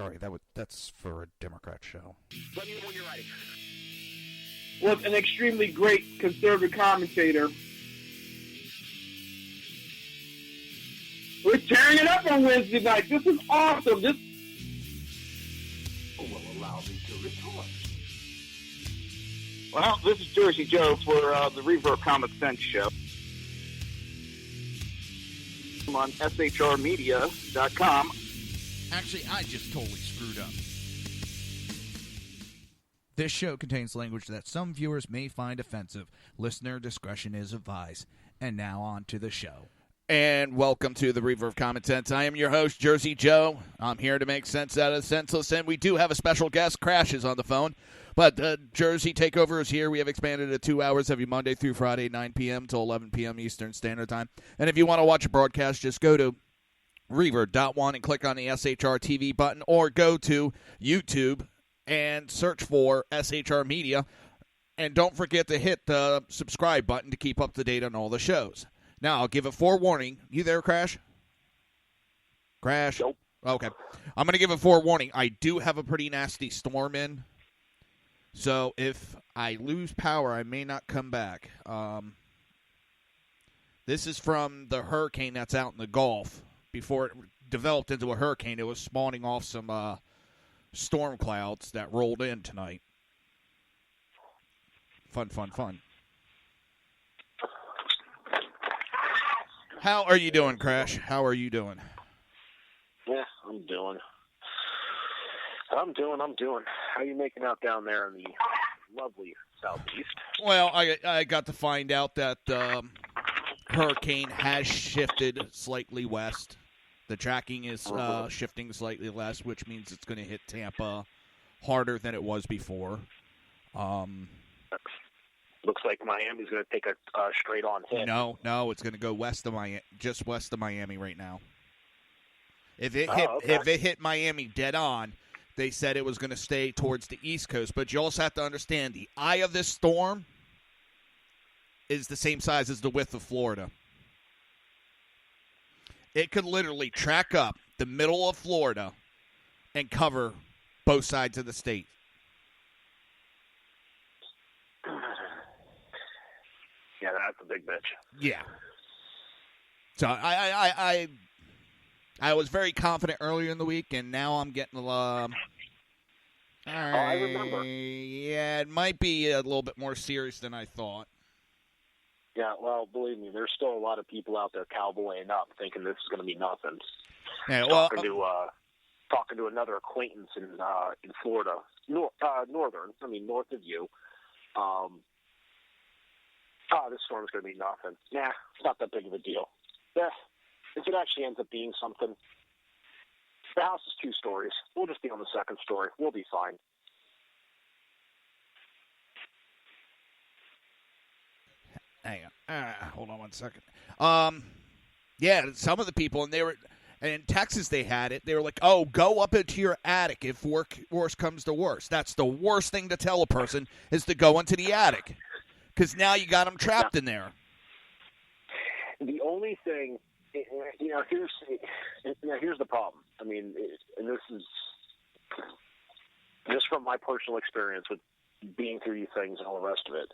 sorry, that's for a Democrat show. Let me know when you're ready. Was an extremely great conservative commentator. We're tearing it up on Wednesday night. This is awesome. This will allow me to retort. Well, this is Jersey Joe for the Reaver Common Sense Show. I'm on shrmedia.com. Actually, I just totally screwed up. This show contains language that some viewers may find offensive. Listener discretion is advised. And now on to the show. And welcome to the Reaver of Common Sense. I am your host, Jersey Joe. I'm here to make sense out of the senseless, and we do have a special guest, Crashes, on the phone. But Jersey Takeover is here. We have expanded to 2 hours every Monday through Friday, 9 p.m. to 11 p.m. Eastern Standard Time. And if you want to watch a broadcast, just go to Reaver.one and click on the SHR TV button, or go to YouTube and search for SHR Media. And don't forget to hit the subscribe button to keep up to date on all the shows. Now, I'll give a forewarning. You there, Crash? Crash? Nope. Okay. I'm going to give a forewarning. I do have a pretty nasty storm in. So if I lose power, I may not come back. This is from the hurricane that's out in the Gulf. Before it developed into a hurricane, it was spawning off some storm clouds that rolled in tonight. Fun. How are you doing, Crash? How are you doing? Yeah, I'm doing. How are you making out down there in the lovely southeast? Well, I got to find out that hurricane has shifted slightly west. The tracking is shifting slightly west, which means it's going to hit Tampa harder than it was before. Looks like Miami's going to take a straight-on hit. No, it's going to go west of Miami, just west of Miami right now. If it hit Miami dead on, they said it was going to stay towards the East Coast. But you also have to understand the eye of this storm is the same size as the width of Florida. It could literally track up the middle of Florida and cover both sides of the state. Yeah, that's a big bitch. Yeah. So I was very confident earlier in the week, and now I'm getting I remember. Yeah, it might be a little bit more serious than I thought. Yeah, well, believe me, there's still a lot of people out there cowboying up, thinking this is going to be nothing. Yeah, well, talking to another acquaintance in Florida, north of you. This storm's going to be nothing. Nah, it's not that big of a deal. Yeah, if it actually ends up being something, the house is 2 stories. We'll just be on the second story. We'll be fine. Hang on. Hold on one second. Yeah, some of the people, and in Texas they had it. They were like, oh, go up into your attic if worse comes to worse. That's the worst thing to tell a person, is to go into the attic. Because now you got them trapped in there. The only thing, here's the problem. I mean, and this is just from my personal experience with being through these things and all the rest of it,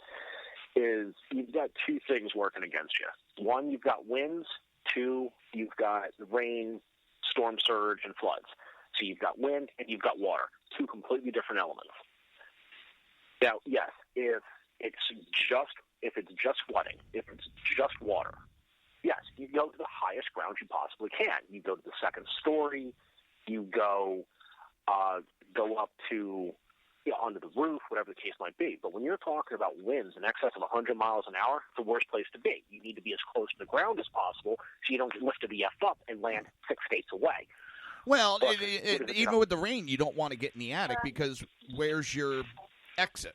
is you've got 2 things working against you. 1, you've got winds. 2, you've got rain, storm surge, and floods. So you've got wind and you've got water. 2 completely different elements. Now, yes, if it's just flooding, if it's just water, yes, you go to the highest ground you possibly can. You go to the second story. You go up to onto the roof, whatever the case might be. But when you're talking about winds in excess of 100 miles an hour, it's the worst place to be. You need to be as close to the ground as possible so you don't get lifted the F up and land 6 states away. Well, even with the rain, you don't want to get in the attic because where's your exit?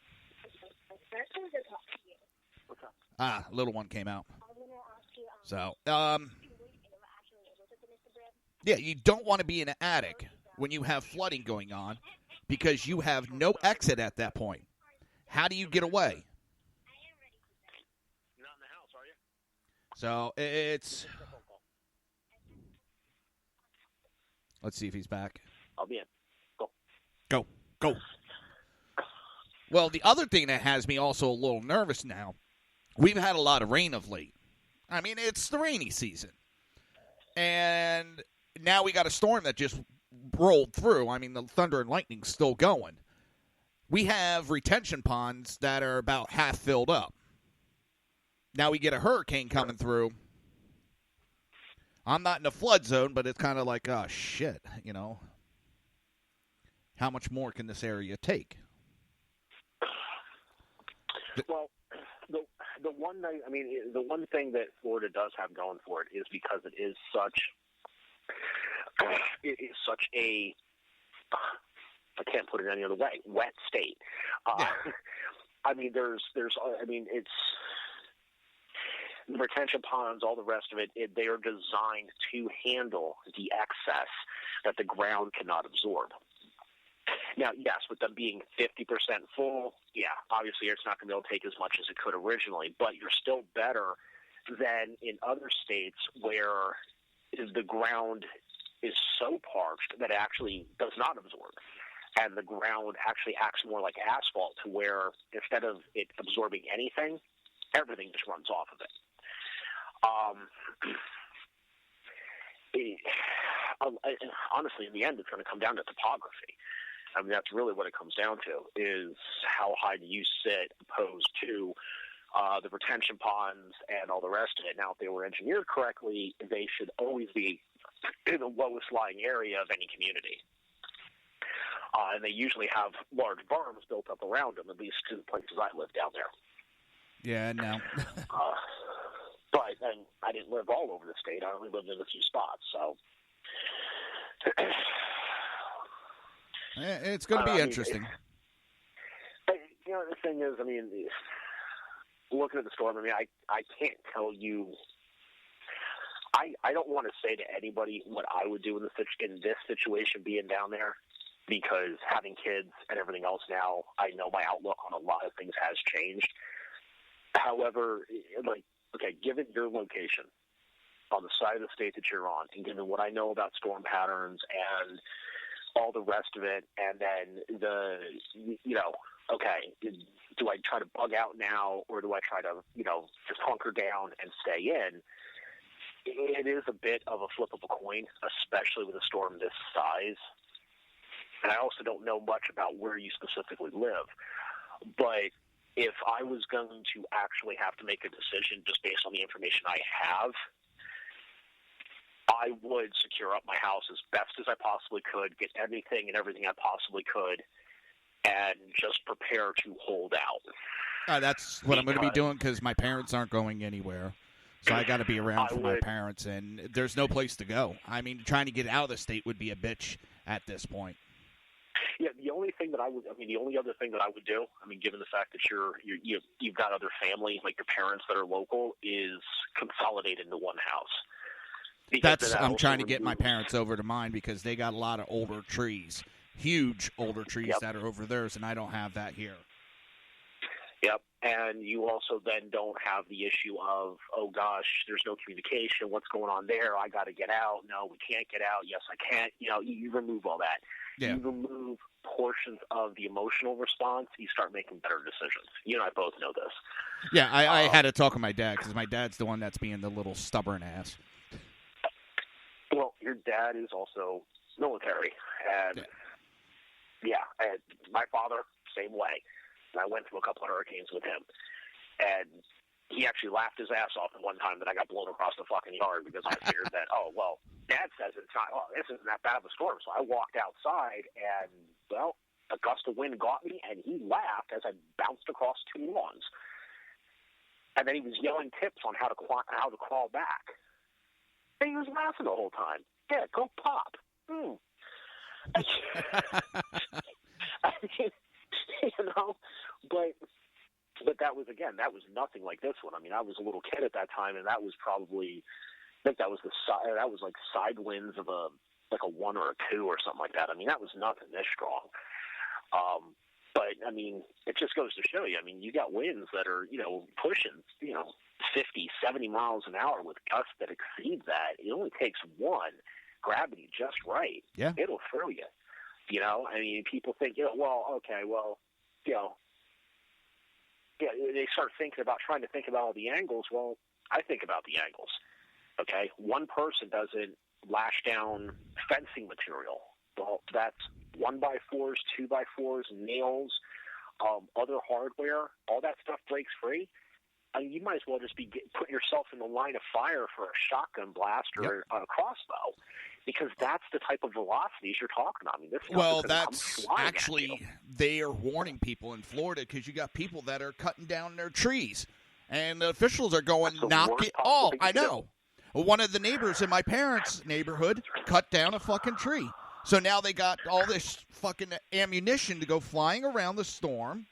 Little one came out. So, yeah, you don't want to be in an attic when you have flooding going on because you have no exit at that point. How do you get away? Not in the house, are you? So, it's... Let's see if he's back. I'll be in. Go. Well, the other thing that has me also a little nervous now, we've had a lot of rain of late. I mean, it's the rainy season. And now we got a storm that just rolled through. I mean, the thunder and lightning's still going. We have retention ponds that are about half filled up. Now we get a hurricane coming through. I'm not in a flood zone, but it's kind of like, oh, shit, you know. How much more can this area take? Well, the one thing that Florida does have going for it is because it is such a, I can't put it any other way, wet state. Yeah. I mean, it's the retention ponds, all the rest of it, they are designed to handle the excess that the ground cannot absorb. Now, yes, with them being 50% full, yeah, obviously it's not going to be able to take as much as it could originally, but you're still better than in other states where the ground is so parched that it actually does not absorb. And the ground actually acts more like asphalt, to where instead of it absorbing anything, everything just runs off of it. Honestly, in the end, it's going to come down to topography. I mean, that's really what it comes down to, is how high do you sit opposed to the retention ponds and all the rest of it. Now, if they were engineered correctly, they should always be in the lowest lying area of any community. And they usually have large berms built up around them, at least to the places I live down there. Yeah, no. But and I didn't live all over the state. I only lived in a few spots, so... It's going to be interesting. You know, the thing is, I mean, looking at the storm, I mean, I can't tell you. I don't want to say to anybody what I would do in this situation being down there, because having kids and everything else now, I know my outlook on a lot of things has changed. However, okay, given your location on the side of the state that you're on, and given what I know about storm patterns and all the rest of it, and then okay, do I try to bug out now, or do I try to, just hunker down and stay in? It is a bit of a flip of a coin, especially with a storm this size. And I also don't know much about where you specifically live. But if I was going to actually have to make a decision just based on the information I have, I would secure up my house as best as I possibly could, get anything and everything I possibly could, and just prepare to hold out. That's what I'm going to be doing, because my parents aren't going anywhere. So I got to be around for my parents, and there's no place to go. I mean, trying to get out of the state would be a bitch at this point. Yeah, the only other thing that I would do, given the fact that you've got other family, like your parents that are local, is consolidate into one house. I'm trying to get my parents over to mine, because they got a lot of older trees, huge older trees that are over theirs, and I don't have that here. Yep, and you also then don't have the issue of, oh gosh, there's no communication, what's going on there, I got to get out, no, we can't get out, yes, I can't, you remove all that. Yeah. You remove portions of the emotional response, you start making better decisions. You and I both know this. Yeah, I had to talk with my dad, because my dad's the one that's being the little stubborn ass. Well, your dad is also military, and and my father, same way. And I went through a couple of hurricanes with him, and he actually laughed his ass off at one time that I got blown across the fucking yard, because I figured that, oh, well, Dad says it's not, this isn't that bad of a storm. So I walked outside, and, well, a gust of wind got me, and he laughed as I bounced across two lawns. And then he was yelling tips on how to crawl back. And he was laughing the whole time. Yeah, go pop. But that was nothing like this one. I was a little kid at that time, and that was probably, I think that was like side winds of a 1 or a 2 or something like that. That was nothing this strong. But it just goes to show you. You got winds that are, pushing, 50, 70 miles an hour with gusts that exceed that. It only takes one, gravity just right. Yeah. It'll throw you. You know, I mean, people think, well, okay, well, yeah, they start trying to think about all the angles. Well, I think about the angles. Okay, one person doesn't lash down fencing material. Well, that's 1x4s, 2x4s, nails, other hardware. All that stuff breaks free. I mean, you might as well just be putting yourself in the line of fire for a shotgun blast or a crossbow, because that's the type of velocities you're talking about. I mean, this stuff is gonna come flying actually at you. They are warning people in Florida because you got people that are cutting down their trees, and the officials are going, knock it all. I know. One of the neighbors in my parents' neighborhood cut down a fucking tree. So now they got all this fucking ammunition to go flying around the storm.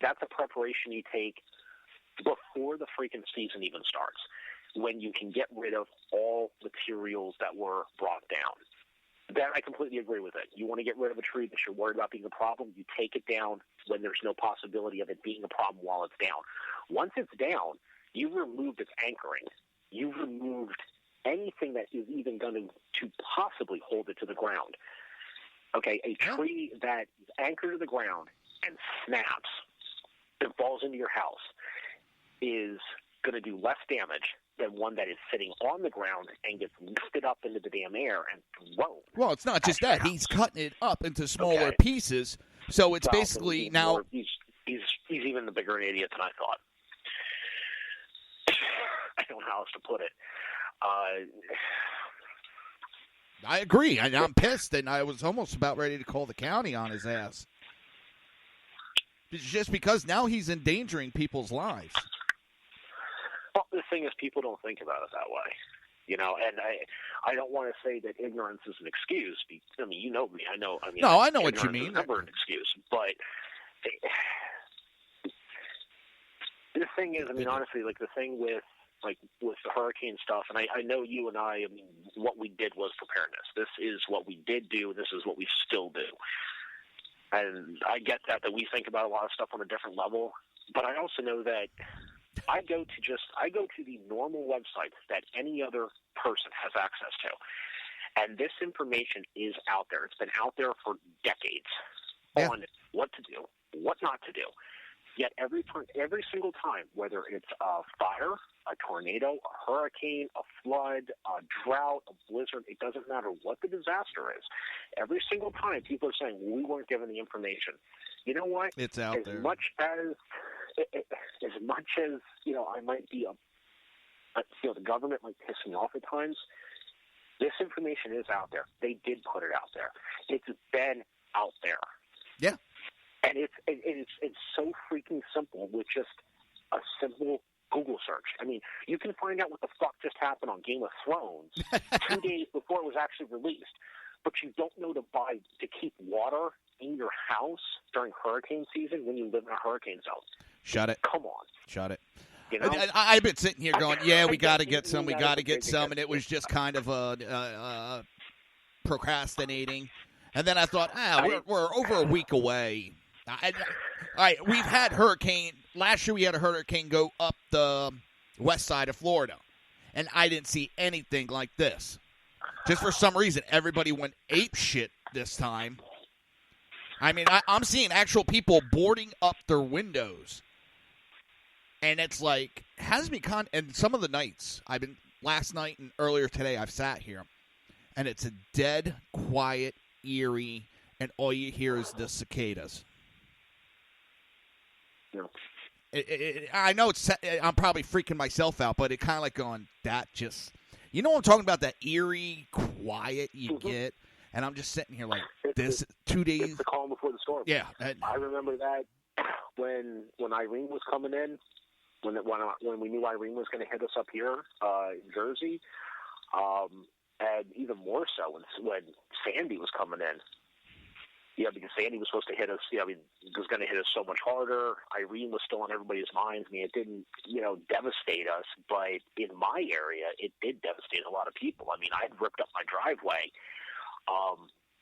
That's a preparation you take before the freaking season even starts, when you can get rid of all materials that were brought down. Then I completely agree with it. You want to get rid of a tree that you're worried about being a problem, you take it down when there's no possibility of it being a problem while it's down. Once it's down, you've removed its anchoring. You've removed anything that is even going to possibly hold it to the ground. Okay, a tree that is anchored to the ground and snaps and falls into your house is going to do less damage than one that is sitting on the ground and gets lifted up into the damn air and thrown. Well, it's not just that. He's cutting it up into smaller pieces, so it's basically now... He's even the bigger an idiot than I thought. I don't know how else to put it. I agree. I'm pissed, and I was almost about ready to call the county on his ass. Just because now he's endangering people's lives. Well, the thing is, people don't think about it that way. You know, and I don't want to say that ignorance is an excuse. I mean, you know me. I know what you mean. It's never an excuse. But the thing is, I mean, honestly, like the thing with the hurricane stuff, and I know you and I mean, what we did was preparedness. This is what we did do. This is what we still do. And I get that we think about a lot of stuff on a different level. But I also know that I go to the normal websites that any other person has access to. And this information is out there. It's been out there for decades on what to do, what not to do. Yet every single time, whether it's a fire, a tornado, a hurricane, a flood, a drought, a blizzard, it doesn't matter what the disaster is. Every single time people are saying, we weren't given the information. You know what? It's out there. As much as, I might be the government might piss me off at times, this information is out there. They did put it out there. It's been out there. Yeah. And it's so freaking simple with just a simple Google search. I mean, you can find out what the fuck just happened on Game of Thrones 2 days before it was actually released. But you don't know to keep water in your house during hurricane season when you live in a hurricane zone. Shut it. Come on. Shut it. You know? I've been sitting here going, we got to get some, and it was just kind of procrastinating. And then I thought, we're over a week away. All right, we've had last year we had a hurricane go up the west side of Florida, and I didn't see anything like this. Just for some reason, everybody went ape shit this time. I mean, I'm seeing actual people boarding up their windows, and it's like, and some of the nights, last night and earlier today, I've sat here, and it's a dead, quiet, eerie, and all you hear is the cicadas. I know I'm probably freaking myself out, but it kind of like going, that just, you know what I'm talking about, that eerie quiet you get, and I'm just sitting here like, 2 days. It's the calm before the storm. Yeah. I remember that when Irene was coming in, when we knew Irene was going to hit us up here in Jersey, and even more so when Sandy was coming in. Yeah, because Sandy was supposed to hit us. It was going to hit us so much harder. Irene was still on everybody's minds. I mean, it didn't, devastate us, but in my area, it did devastate a lot of people. I mean, I'd ripped up my driveway,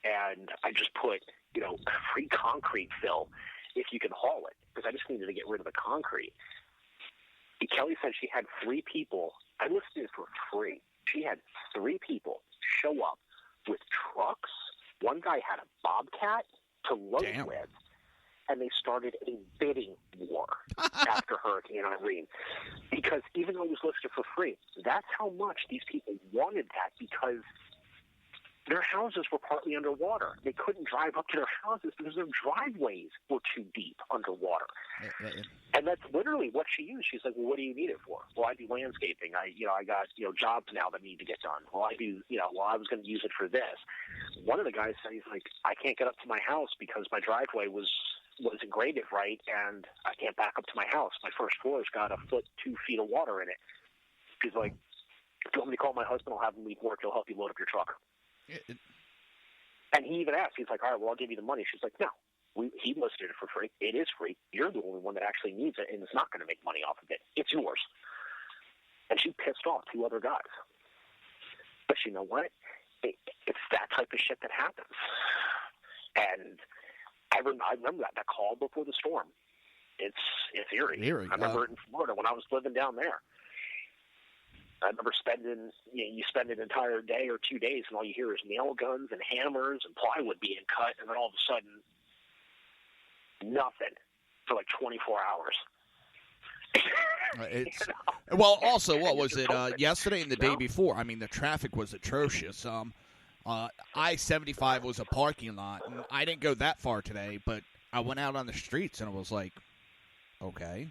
and I just put, free concrete fill if you can haul it, because I just needed to get rid of the concrete. And Kelly said she had 3 people. I listed it for free. She had 3 people show up with trucks. One guy had a Bobcat to load Damn. with, and they started a bidding war after Hurricane Irene. Because even though it was listed for free, that's how much these people wanted that, because their houses were partly underwater. They couldn't drive up to their houses because their driveways were too deep underwater. And that's literally what she used. She's like, well, what do you need it for? Well, I do landscaping. I got, jobs now that need to get done. Well, I do, I was going to use it for this. One of the guys said, he's like, I can't get up to my house because my driveway wasn't graded right, and I can't back up to my house. My first floor's got 1 foot, 2 feet of water in it. He's like, if you want me to call my husband, I'll have him leave work. He'll help you load up your truck. And he even asked, he's like, all right, well, I'll give you the money. She's like, no, he listed it for free. It is free. You're the only one that actually needs it and is not going to make money off of it. It's yours. And she pissed off 2 other guys. But you know what? It's that type of shit that happens. And I remember that call before the storm. It's eerie. I remember it in Florida when I was living down there. I remember you spend an entire day or 2 days, and all you hear is nail guns and hammers and plywood being cut, and then all of a sudden, nothing for like 24 hours. Well, also, what was it, yesterday and the day before? I mean, the traffic was atrocious. I-75 was a parking lot, and I didn't go that far today, but I went out on the streets, and it was like, okay.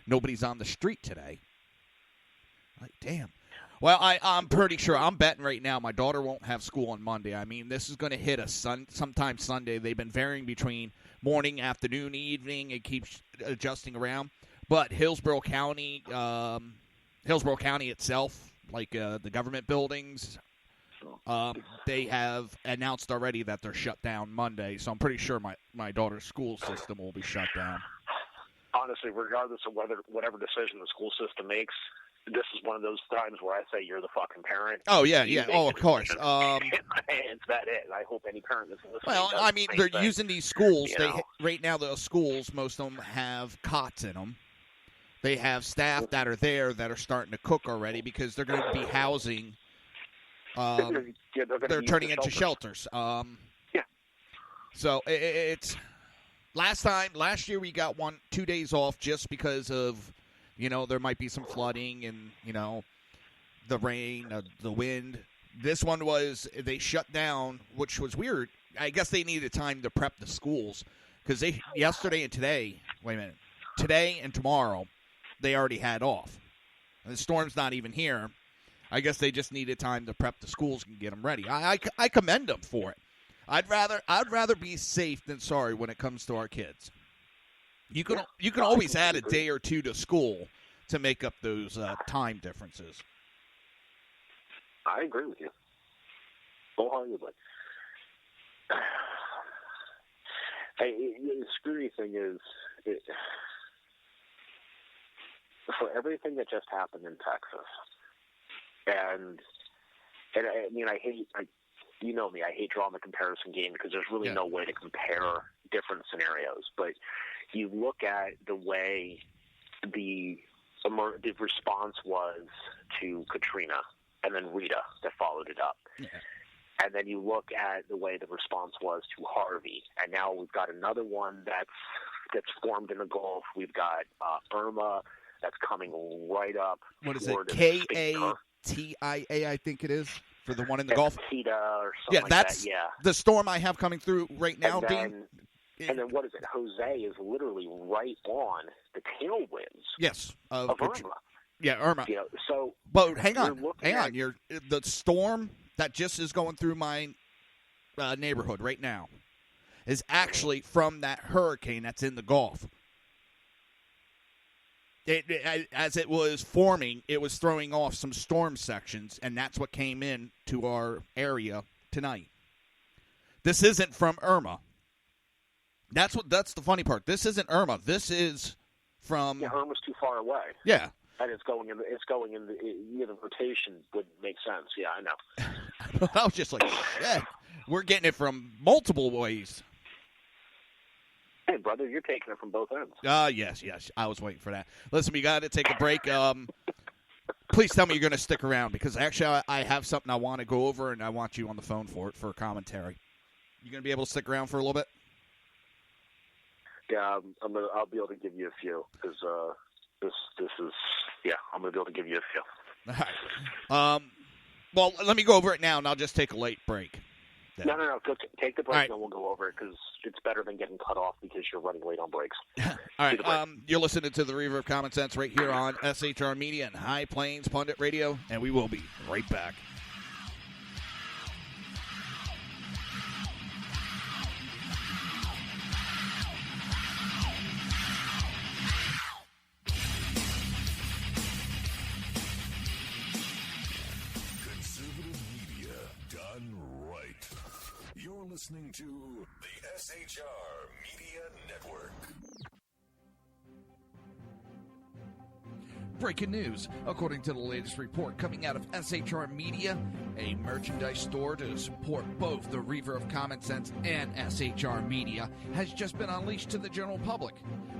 Nobody's on the street today. Like, damn. Well, I'm pretty sure. I'm betting right now my daughter won't have school on Monday. I mean, this is going to hit us sometime Sunday. They've been varying between morning, afternoon, evening. It keeps adjusting around. But Hillsborough County itself, like the government buildings, they have announced already that they're shut down Monday. So I'm pretty sure my daughter's school system will be shut down. Honestly, regardless of whatever decision the school system makes, this is one of those times where I say you're the fucking parent. Oh, yeah. Oh, of course. It's that it. I hope any parent that's listening. Well, I mean, they're using these schools. Right now, the schools, most of them have cots in them. They have staff that are there that are starting to cook already because they're going to be housing. They're turning into shelters. Yeah. So it's last year we got 2 days off just because of. There might be some flooding and, the rain, the wind. This one they shut down, which was weird. I guess they needed time to prep the schools because yesterday and today, today and tomorrow, they already had off. And the storm's not even here. I guess they just needed time to prep the schools and get them ready. I commend them for it. I'd rather be safe than sorry when it comes to our kids. You can always add a day or two to school to make up those time differences. I agree with you wholeheartedly. The screwy thing is, for everything that just happened in Texas, and I mean, I hate drawing the comparison game because there's really no way to compare different scenarios, but you look at the way the response was to Katrina and then Rita that followed it up. Yeah. And then you look at the way the response was to Harvey. And now we've got another one that's formed in the Gulf. We've got Irma that's coming right up. What is it? Katia, I think it is, for the one in the Gulf? Katia or something like that. Yeah. The storm I have coming through right now, Dean. And then what is it? Jose is literally right on the tailwinds. Yes, of Irma. Yeah, Irma. But hang on. The storm that just is going through my neighborhood right now is actually from that hurricane that's in the Gulf. As it was forming, it was throwing off some storm sections, and that's what came in to our area tonight. This isn't from Irma. That's the funny part. This isn't Irma. This is from. Yeah, Irma's too far away. Yeah, and it's going in the rotation would make sense. Yeah, I know. I was just like, yeah, we're getting it from multiple ways. Hey, brother, you're taking it from both ends. Yes. I was waiting for that. Listen, we got to take a break. Please tell me you're going to stick around, because actually I have something I want to go over, and I want you on the phone for commentary. You going to be able to stick around for a little bit? Yeah, I'll be able to give you a few, because this is, I'm going to be able to give you a few. All right. Well, let me go over it now, and I'll just take a late break. No. Take the break, right. and then we'll go over it, because it's better than getting cut off because you're running late on breaks. All right. You're listening to the Reaver of Common Sense right here on SHR Media and High Plains Pundit Radio, and we will be right back. Listening to the SHR Media Network. Breaking news. According to the latest report coming out of SHR Media, a merchandise store to support both the Reaver of Common Sense and SHR Media has just been unleashed to the general public.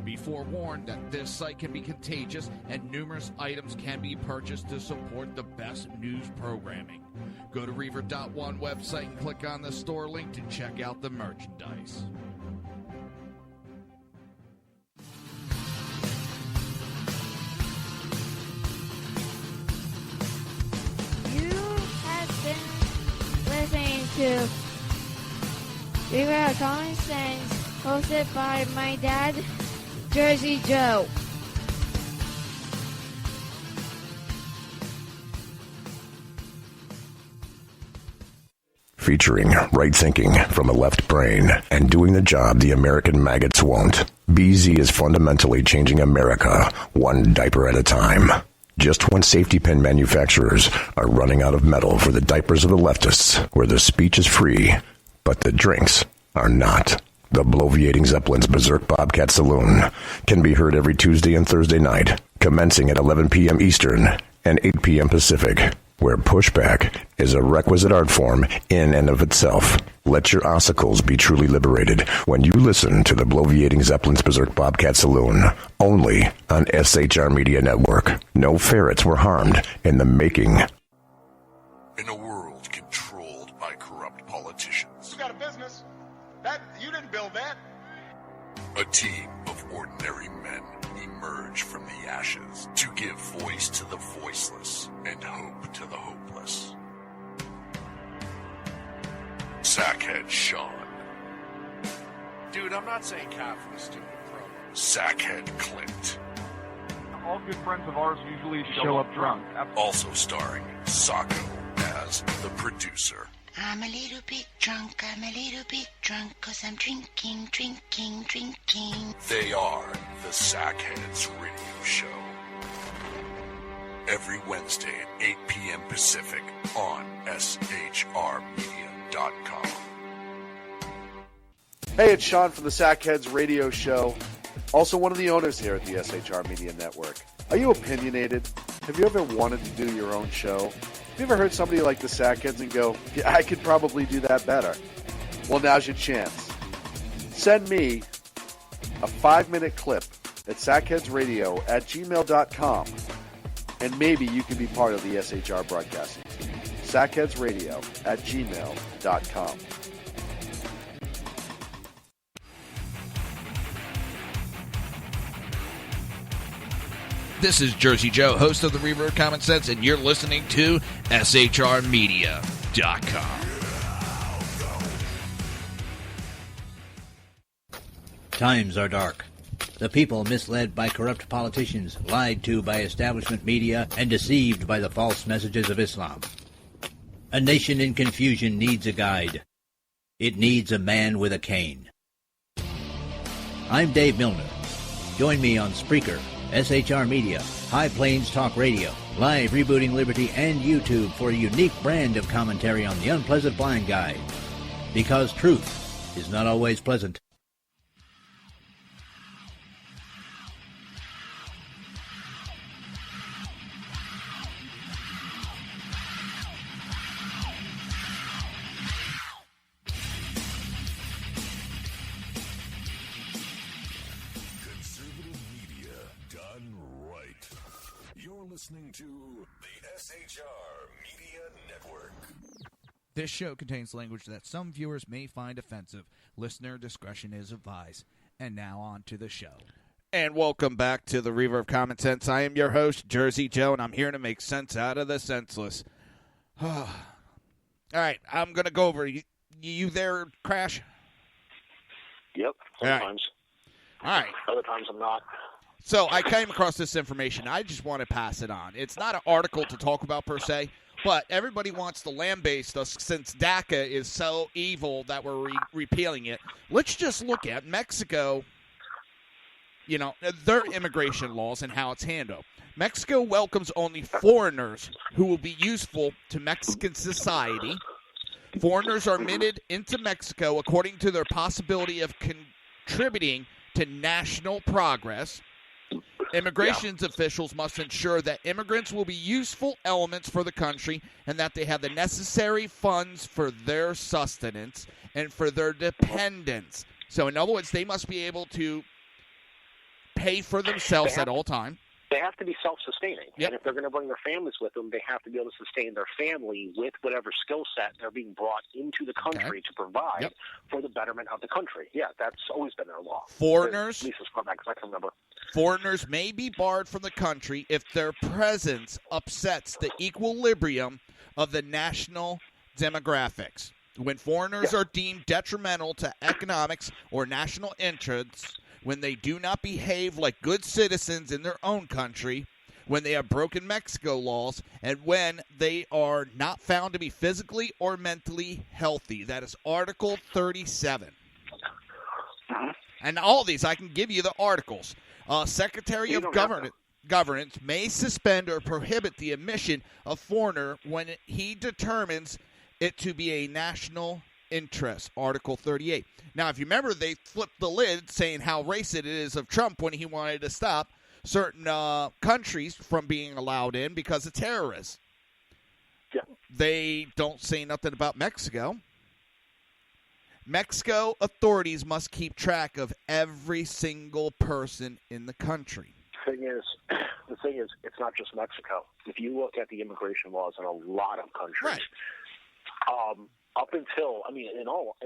Be forewarned that this site can be contagious and numerous items can be purchased to support the best news programming. Go to Reaver.one website and click on the store link to check out the merchandise. You have been listening to Reaver of Common Sense, hosted by my dad, Jersey Joe. Featuring right thinking from a left brain and doing the job the American maggots won't. BZ is fundamentally changing America one diaper at a time. Just when safety pin manufacturers are running out of metal for the diapers of the leftists, where the speech is free, but the drinks are not. The Bloviating Zeppelin's Berserk Bobcat Saloon can be heard every Tuesday and Thursday night, commencing at 11 p.m. Eastern and 8 p.m. Pacific, where pushback is a requisite art form in and of itself. Let your ossicles be truly liberated when you listen to the Bloviating Zeppelin's Berserk Bobcat Saloon, only on SHR Media Network. No ferrets were harmed in the making. In a world controlled by corrupt politicians. You got a business. You didn't build that. A team of ordinary men emerge from the ashes to give voice to the voiceless and hope to the hopeless. Sackhead Sean. Dude, I'm not saying cat for the stupid pro. Sackhead Clint. All good friends of ours usually show up drunk. Also starring Sacco as the producer. I'm a little bit drunk, 'cause I'm drinking. They are the Sackheads Radio Show. Every Wednesday at 8 p.m. Pacific on SHRmedia.com. Hey, it's Sean from the Sackheads Radio Show, also one of the owners here at the SHR Media Network. Are you opinionated? Have you ever wanted to do your own show? Have you ever heard somebody like the Sackheads and go, yeah, I could probably do that better? Well, now's your chance. Send me a 5-minute clip at sackheadsradio@gmail.com, and maybe you can be part of the SHR broadcasting team. sackheadsradio@gmail.com. This is Jersey Joe, host of the Reaver of Common Sense, and you're listening to SHRmedia.com. Times are dark. The people misled by corrupt politicians, lied to by establishment media, and deceived by the false messages of Islam. A nation in confusion needs a guide. It needs a man with a cane. I'm Dave Milner. Join me on Spreaker, SHR Media, High Plains Talk Radio, Live Rebooting Liberty, and YouTube for a unique brand of commentary on the unpleasant blind guide. Because truth is not always pleasant. listening to the SHR Media Network. This show contains language that some viewers may find offensive. Listener discretion is advised. And now on to the show. And welcome back to the Reaver of Common Sense. I am your host, Jersey Joe, and I'm here to make sense out of the senseless. All right, I'm going to go over. You there, Crash? Yep, sometimes. All right. Other times I'm not. So I came across this information. I just want to pass it on. It's not an article to talk about per se, but everybody wants to lambaste us since DACA is so evil that we're repealing it. Let's just look at Mexico, their immigration laws and how it's handled. Mexico welcomes only foreigners who will be useful to Mexican society. Foreigners are admitted into Mexico according to their possibility of contributing to national progress. Immigration officials must ensure that immigrants will be useful elements for the country and that they have the necessary funds for their sustenance and for their dependents. So, in other words, they must be able to pay for themselves at all times. They have to be self-sustaining. Yep. And if they're going to bring their families with them, they have to be able to sustain their family with whatever skill set they're being brought into the country to provide for the betterment of the country. Yeah, that's always been their law. Foreigners, at least as far back as I can remember. Foreigners may be barred from the country if their presence upsets the equilibrium of the national demographics. When foreigners are deemed detrimental to economics or national interests, when they do not behave like good citizens in their own country, when they have broken Mexico laws, and when they are not found to be physically or mentally healthy. That is Article 37. And all these, I can give you the articles. Secretary of Governance may suspend or prohibit the admission of foreigner when he determines it to be a national interest, Article 38. Now, if you remember, they flipped the lid saying how racist it is of Trump when he wanted to stop certain countries from being allowed in because of terrorists. Yeah. They don't say nothing about Mexico. Mexico authorities must keep track of every single person in the country. The thing is, it's not just Mexico. If you look at the immigration laws in a lot of countries, up until, in all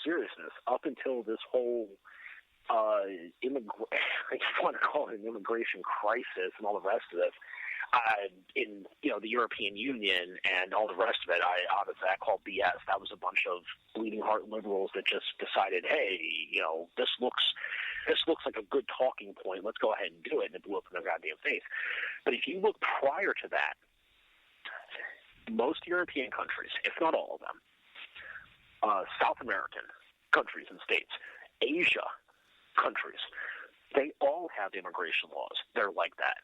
seriousness, up until this whole I just want to call it an immigration crisis and all the rest of it, in the European Union and all the rest of it, I honestly call BS. That was a bunch of bleeding heart liberals that just decided, hey, this looks like a good talking point. Let's go ahead and do it, and it blew up in their goddamn face. But if you look prior to that, most European countries, if not all of them, South American countries and states, Asia countries, they all have immigration laws. They're like that.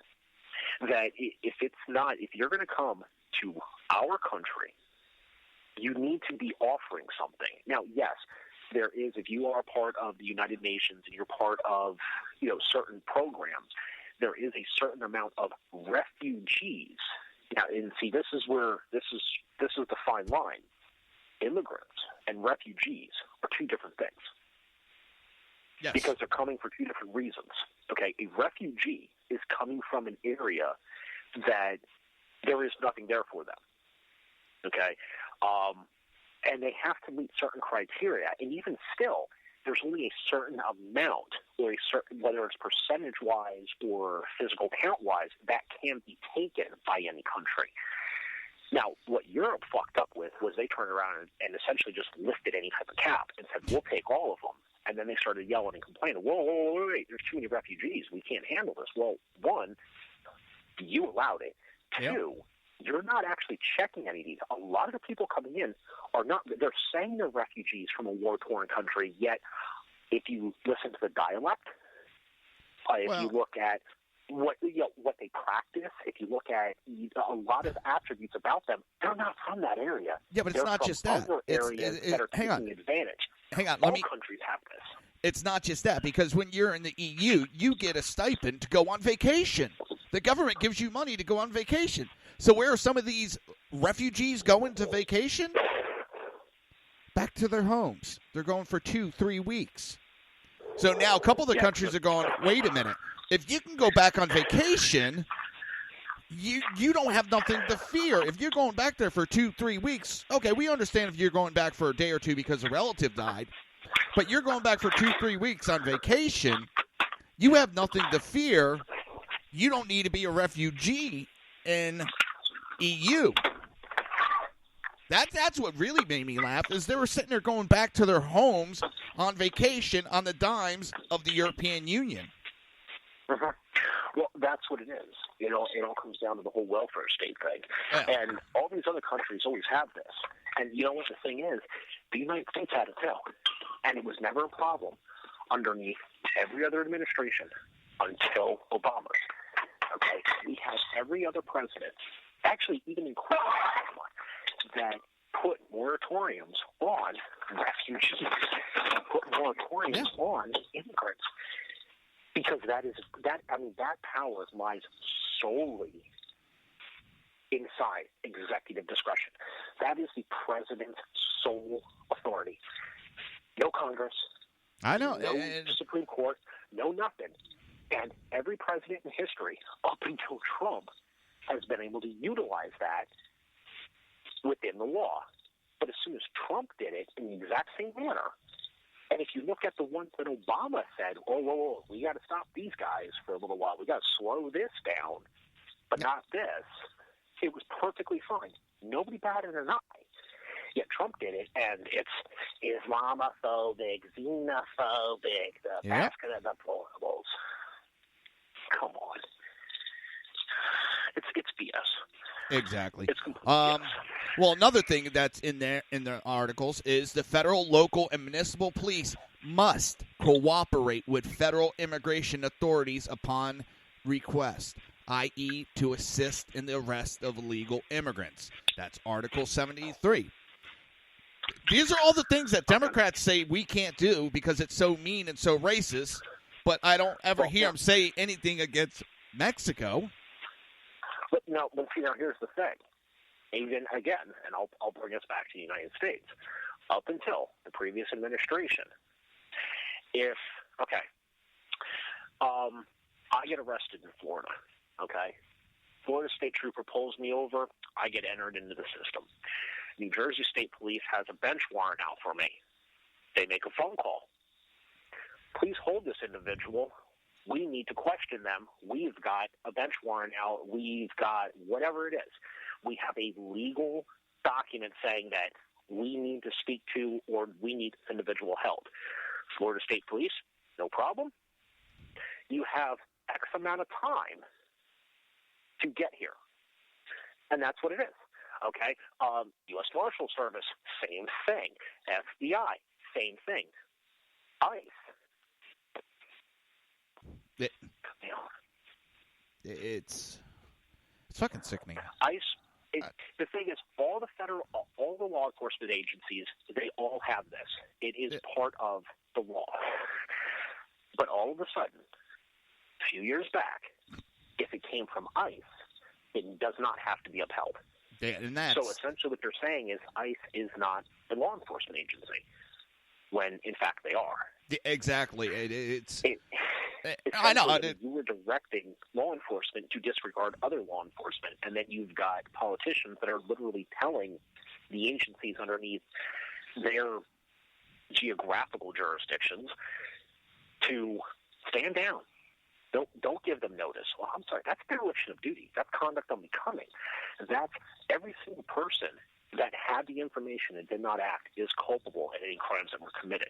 That if you're going to come to our country, you need to be offering something. Now, yes, there is, if you are part of the United Nations and you're part of, certain programs, there is a certain amount of refugees. Now, and see, this is the fine line. Immigrants and refugees are two different things. Yes. Because they're coming for two different reasons. Okay, a refugee is coming from an area that there is nothing there for them. Okay, and they have to meet certain criteria, and even still, there's only a certain amount, or whether it's percentage-wise or physical count-wise, that can be taken by any country. Now, what Europe fucked up with was they turned around and essentially just lifted any type of cap and said, we'll take all of them. And then they started yelling and complaining, whoa, wait, there's too many refugees. We can't handle this. Well, one, you allowed it. Two, you're not actually checking any of these. A lot of the people coming in are not, they're saying they're refugees from a war-torn country, yet if you listen to the dialect, if you look at what they practice, if you look at a lot of attributes about them, they're not from that area. Yeah, but it's not just that. Other areas that are taking advantage. Hang on, all countries have this. It's not just that, because when you're in the EU, you get a stipend to go on vacation. The government gives you money to go on vacation. So where are some of these refugees going to vacation? Back to their homes. They're going for 2-3 weeks. So now a couple of the countries are going, wait a minute. If you can go back on vacation, you don't have nothing to fear. If you're going back there for 2-3 weeks, okay, we understand if you're going back for a day or two because a relative died, but you're going back for 2-3 weeks on vacation, you have nothing to fear. You don't need to be a refugee in EU. That's what really made me laugh, is they were sitting there going back to their homes on vacation on the dimes of the European Union. Mm-hmm. Well, that's what it is. It all comes down to the whole welfare state thing. Yeah. And all these other countries always have this. And you know what the thing is? The United States had it too. And it was never a problem underneath every other administration until Obama's. Okay? We had every other president, actually even including Obama, that put moratoriums on refugees, put moratoriums on immigrants. Because that power lies solely inside executive discretion. That is the president's sole authority. No Congress. I know. No Supreme Court. No nothing. And every president in history, up until Trump, has been able to utilize that within the law. But as soon as Trump did it in the exact same manner, and if you look at the ones that Obama said, whoa, we got to stop these guys for a little while. We got to slow this down, but not this. It was perfectly fine. Nobody batted an eye. Yet Trump did it, and it's Islamophobic, xenophobic, the basket of deplorables. Come on. It's BS. Exactly. It's complete BS. Well, another thing that's in the articles is the federal, local, and municipal police must cooperate with federal immigration authorities upon request, i.e. to assist in the arrest of illegal immigrants. That's Article 73. These are all the things that Democrats say we can't do because it's so mean and so racist, but I don't ever hear them say anything against Mexico. But here's the thing. Even again, and I'll bring us back to the United States. Up until the previous administration, I get arrested in Florida, okay? Florida State Trooper pulls me over, I get entered into the system. New Jersey State Police has a bench warrant out for me. They make a phone call. Please hold this individual. We need to question them. We've got a bench warrant out. We've got whatever it is. We have a legal document saying that we need to speak to or we need this individual held. Florida State Police, no problem. You have X amount of time to get here. And that's what it is. Okay? U.S. Marshal Service, same thing. FBI, same thing. ICE. It's fucking sickening. ICE. The thing is, all the law enforcement agencies, they all have this. It is part of the law. But all of a sudden, a few years back, if it came from ICE, it does not have to be upheld. Yeah, and that's... So essentially what they're saying is ICE is not a law enforcement agency, when in fact they are. Exactly. I know. You were directing law enforcement to disregard other law enforcement, and then you've got politicians that are literally telling the agencies underneath their geographical jurisdictions to stand down. Don't give them notice. Well, I'm sorry, that's dereliction of duty. That's conduct unbecoming. That's every single person that had the information and did not act is culpable in any crimes that were committed,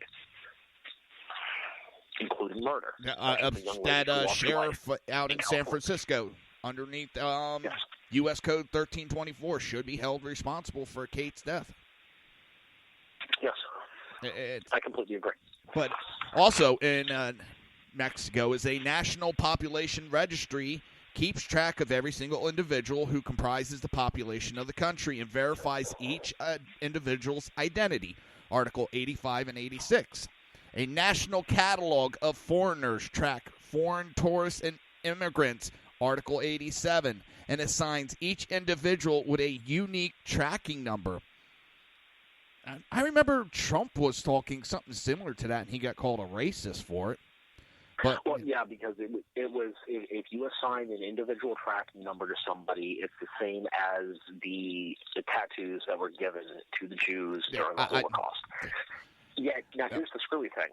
including murder. That sheriff out in San Francisco, underneath U.S. Code 1324, should be held responsible for Kate's death. Yes, I completely agree. But also in Mexico is a national population registry, keeps track of every single individual who comprises the population of the country and verifies each individual's identity. Article 85 and 86. A national catalog of foreigners track foreign tourists and immigrants, Article 87, and assigns each individual with a unique tracking number. I remember Trump was talking something similar to that, and he got called a racist for it. But, well, yeah, because it was if you assign an individual tracking number to somebody, it's the same as the tattoos that were given to the Jews during the Holocaust. Now here's the screwy thing.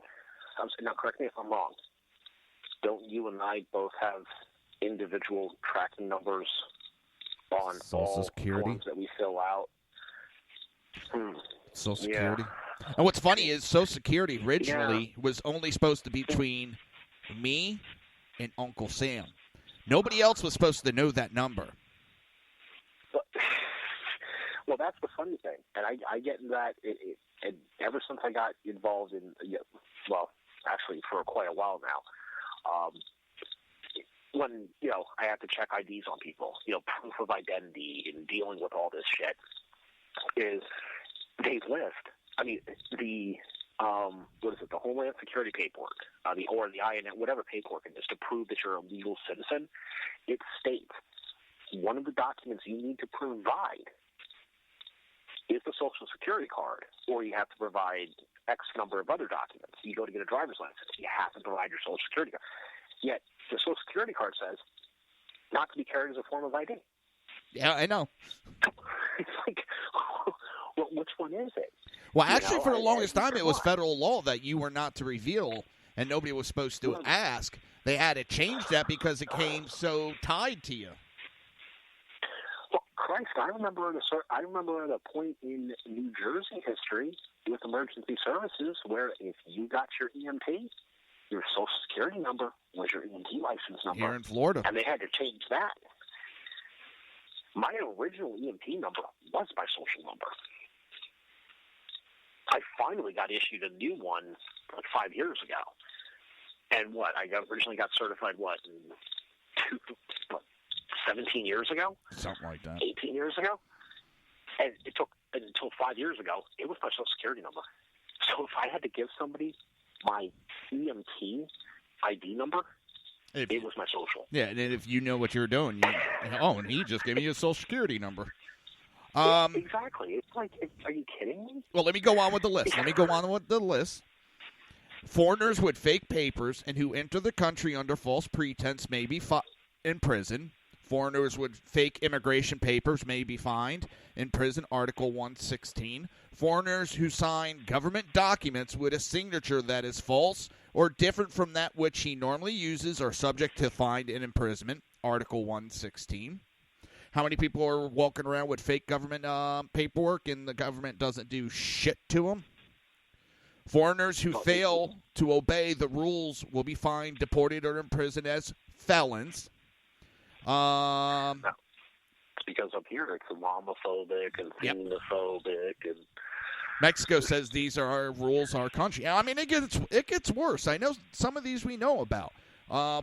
Now, correct me if I'm wrong. Don't you and I both have individual tracking numbers on all forms that we fill out? Social Security. And what's funny is Social Security originally was only supposed to be between me and Uncle Sam. Nobody else was supposed to know that number. Well, that's the funny thing. And I get that and ever since I got involved in, well, actually for quite a while now, when, I have to check IDs on people, proof of identity and dealing with all this shit, is they list, the Homeland Security paperwork, the INN, whatever paperwork it is, to prove that you're a legal citizen, it states one of the documents you need to provide is the Social Security card, or you have to provide X number of other documents. You go to get a driver's license, you have to provide your Social Security card. Yet the Social Security card says not to be carried as a form of ID. Yeah, I know. It's like, well, which one is it? Well, actually, for the longest time, it was federal law that you were not to reveal, and nobody was supposed to ask. They had to change that because it came so tied to you. Well, Christ, I remember at a point in New Jersey history with emergency services where if you got your EMT, your Social Security number was your EMT license number. Here in Florida. And they had to change that. My original EMT number was my social number. I finally got issued a new one like 5 years ago. And I originally got certified, 17 years ago? Something like that. 18 years ago? And it took until 5 years ago, it was my Social Security number. So if I had to give somebody my EMT ID number, it was my social. Yeah, and if you know what you're doing, and he just gave me a Social Security number. Exactly. It's like, are you kidding me? Well, let me go on with the list. Foreigners with fake papers and who enter the country under false pretense may be in prison. Foreigners with fake immigration papers may be fined. In prison, Article 116. Foreigners who sign government documents with a signature that is false or different from that which he normally uses are subject to fine and imprisonment, Article 116. How many people are walking around with fake government paperwork and the government doesn't do shit to them? Foreigners who fail to obey the rules will be fined, deported, or imprisoned as felons. It's because up here it's Islamophobic and xenophobic and Mexico says these are our rules, our country. I mean, it gets worse. I know some of these we know about.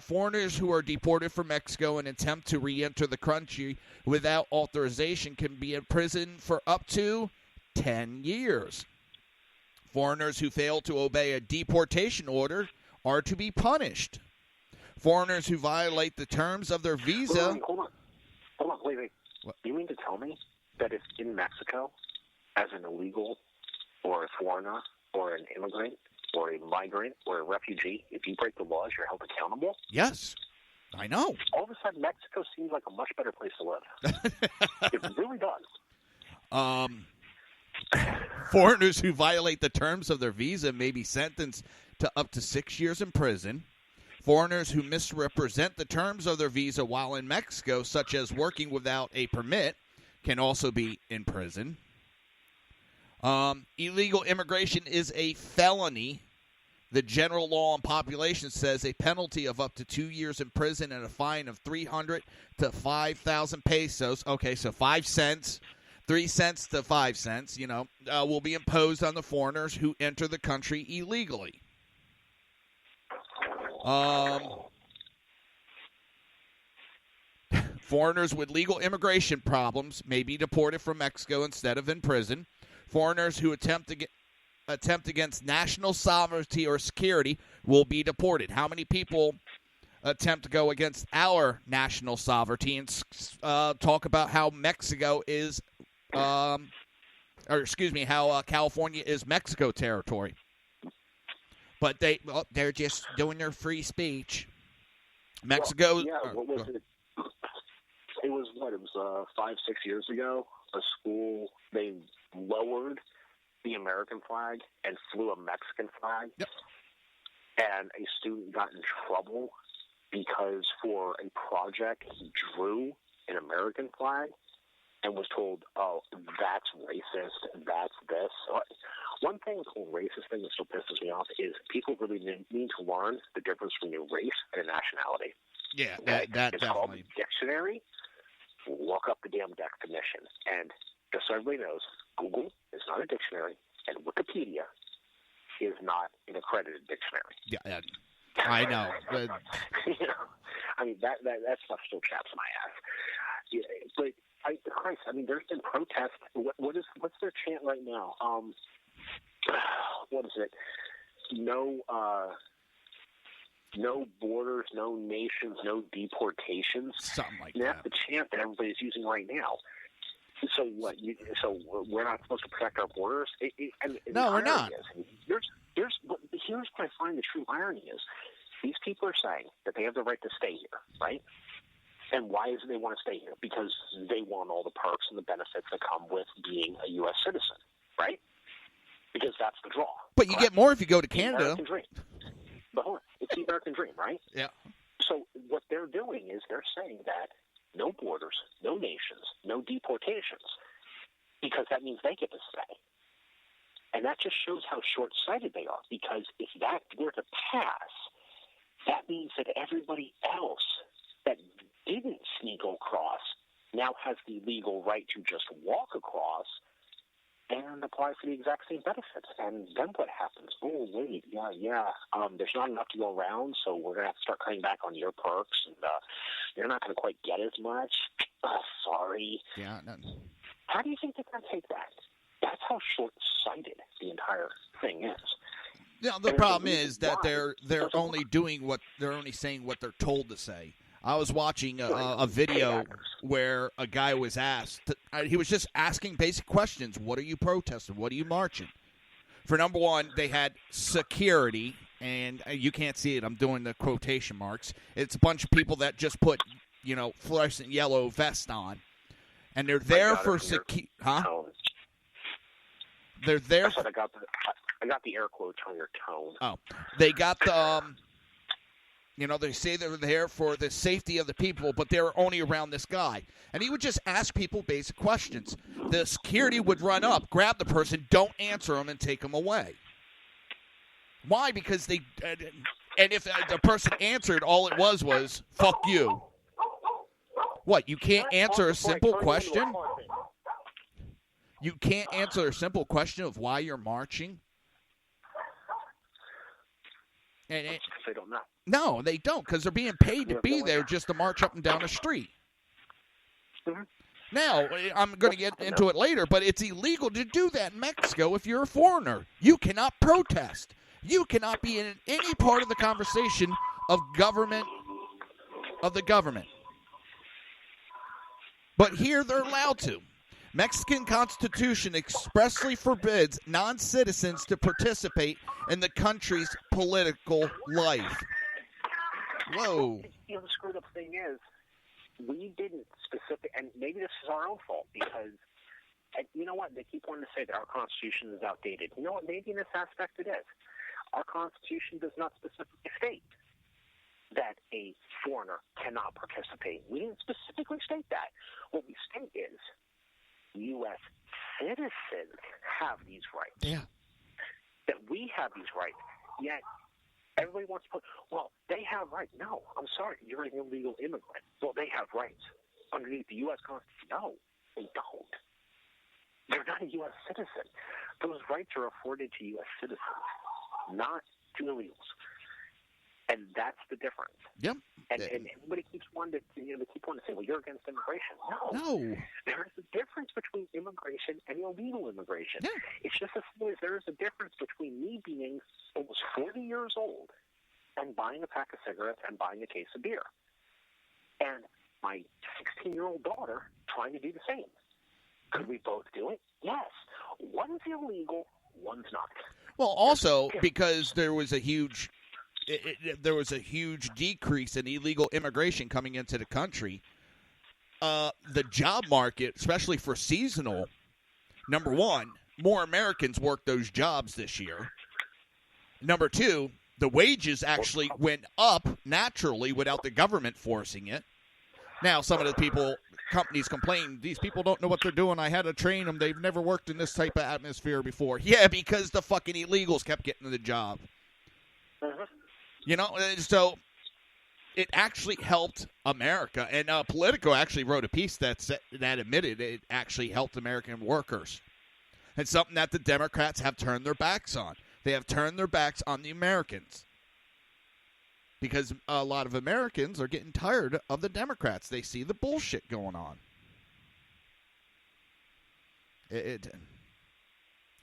Foreigners who are deported from Mexico and attempt to re-enter the country without authorization can be imprisoned for up to 10 years. Foreigners who fail to obey a deportation order are to be punished. Foreigners who violate the terms of their visa... Hold on, wait. What? You mean to tell me that if in Mexico, as an illegal or a foreigner or an immigrant or a migrant or a refugee, if you break the laws, you're held accountable? Yes, I know. All of a sudden, Mexico seems like a much better place to live. It really does. Foreigners who violate the terms of their visa may be sentenced to up to 6 years in prison. Foreigners who misrepresent the terms of their visa while in Mexico, such as working without a permit, can also be in prison. Illegal immigration is a felony. The general law on population says a penalty of up to 2 years in prison and a fine of 300 to 5,000 pesos. Okay, so 5 cents, 3 cents to 5 cents, will be imposed on the foreigners who enter the country illegally. Foreigners with legal immigration problems may be deported from Mexico instead of in prison. Foreigners who attempt against national sovereignty or security will be deported. How many people attempt to go against our national sovereignty and talk about how Mexico is, how California is Mexico territory? But they're just doing their free speech. Mexico. Well, yeah, what was it? It was 5-6 years ago. A school, they lowered the American flag and flew a Mexican flag. Yep. And a student got in trouble because for a project he drew an American flag and was told, "Oh, that's racist. That's this." One thing with the whole racist thing that still pisses me off is people really need to learn the difference between a race and a nationality. Yeah, Okay? that it's definitely. called the dictionary. Look up the damn definition. And just so everybody knows, Google is not a dictionary, and Wikipedia is not an accredited dictionary. Yeah, I know. But... You know, I mean, that stuff still chaps my ass. Yeah, but Christ, I mean, there's been protests. What's their chant right now? What is it? No borders, no nations, no deportations. Something like and that. That's the chant that everybody's using right now. So what? So we're not supposed to protect our borders? No, we're not. Here's what I find the true irony is: these people are saying that they have the right to stay here, right? And why is it they want to stay here? Because they want all the perks and the benefits that come with being a U.S. citizen, right? Because that's the draw. But you get more if you go to Canada. The American dream. But hold on, it's the American dream, right? Yeah. So what they're doing is they're saying that no borders, no nations, no deportations, because that means they get to stay. And that just shows how short-sighted they are, because if that were to pass, that means that everybody else that didn't sneak across now has the legal right to just walk across and apply for the exact same benefits. And then what happens? Oh, wait, there's not enough to go around, so we're going to have to start cutting back on your perks, and you're not going to quite get as much. Sorry. Yeah. No. How do you think they're going to take that? That's how short-sighted the entire thing is. Yeah, the problem is that they're only saying what they're told to say. I was watching a video where a guy was asked, he was just asking basic questions. What are you protesting? What are you marching? For number one, they had security, and you can't see it. I'm doing the quotation marks. It's a bunch of people that just put, fluorescent yellow vest on, and they're there for security. Huh? They're there. I got the air quotes on your tone. Oh, they got the. They say they're there for the safety of the people, but they're only around this guy. And he would just ask people basic questions. The security would run up, grab the person, don't answer them, and take them away. Why? Because they and if the person answered, all it was, fuck you. What, you can't answer a simple question? You can't answer a simple question of why you're marching? And they don't know. No, they don't, because they're being paid to be there just to march up and down the street. Mm-hmm. Now, I'm going to get into it later, but it's illegal to do that in Mexico if you're a foreigner. You cannot protest. You cannot be in any part of the conversation of the government. But here they're allowed to. Mexican Constitution expressly forbids non-citizens to participate in the country's political life. Whoa. The screwed up thing is, we didn't and maybe this is our own fault, because, you know what, they keep wanting to say that our Constitution is outdated. You know what, maybe in this aspect it is. Our Constitution does not specifically state that a foreigner cannot participate. We didn't specifically state that. What we state is U.S. citizens have these rights. Yeah. That we have these rights. Yet everybody wants to put, well, they have rights. No, I'm sorry, you're an illegal immigrant. Well, they have rights underneath the U.S. Constitution. No, they don't. They're not a U.S. citizen. Those rights are afforded to U.S. citizens, not to illegals. And that's the difference. Yep. And everybody keeps wanting to, say, well, you're against immigration. No. There is a difference between immigration and illegal immigration. Yeah. It's just as simple as there is a difference between me being almost 40 years old and buying a pack of cigarettes and buying a case of beer, and my 16-year-old daughter trying to do the same. Could we both do it? Yes. One's illegal, one's not. Well, also because there was a huge decrease in illegal immigration coming into the country. The job market, especially for seasonal, number one, more Americans worked those jobs this year. Number two, the wages actually went up naturally without the government forcing it. Now, some of the companies complain, these people don't know what they're doing. I had to train them. They've never worked in this type of atmosphere before. Yeah, because the fucking illegals kept getting the job. You know, so it actually helped America. And Politico actually wrote a piece that admitted it actually helped American workers. It's something that the Democrats have turned their backs on. They have turned their backs on the Americans. Because a lot of Americans are getting tired of the Democrats. They see the bullshit going on. I'm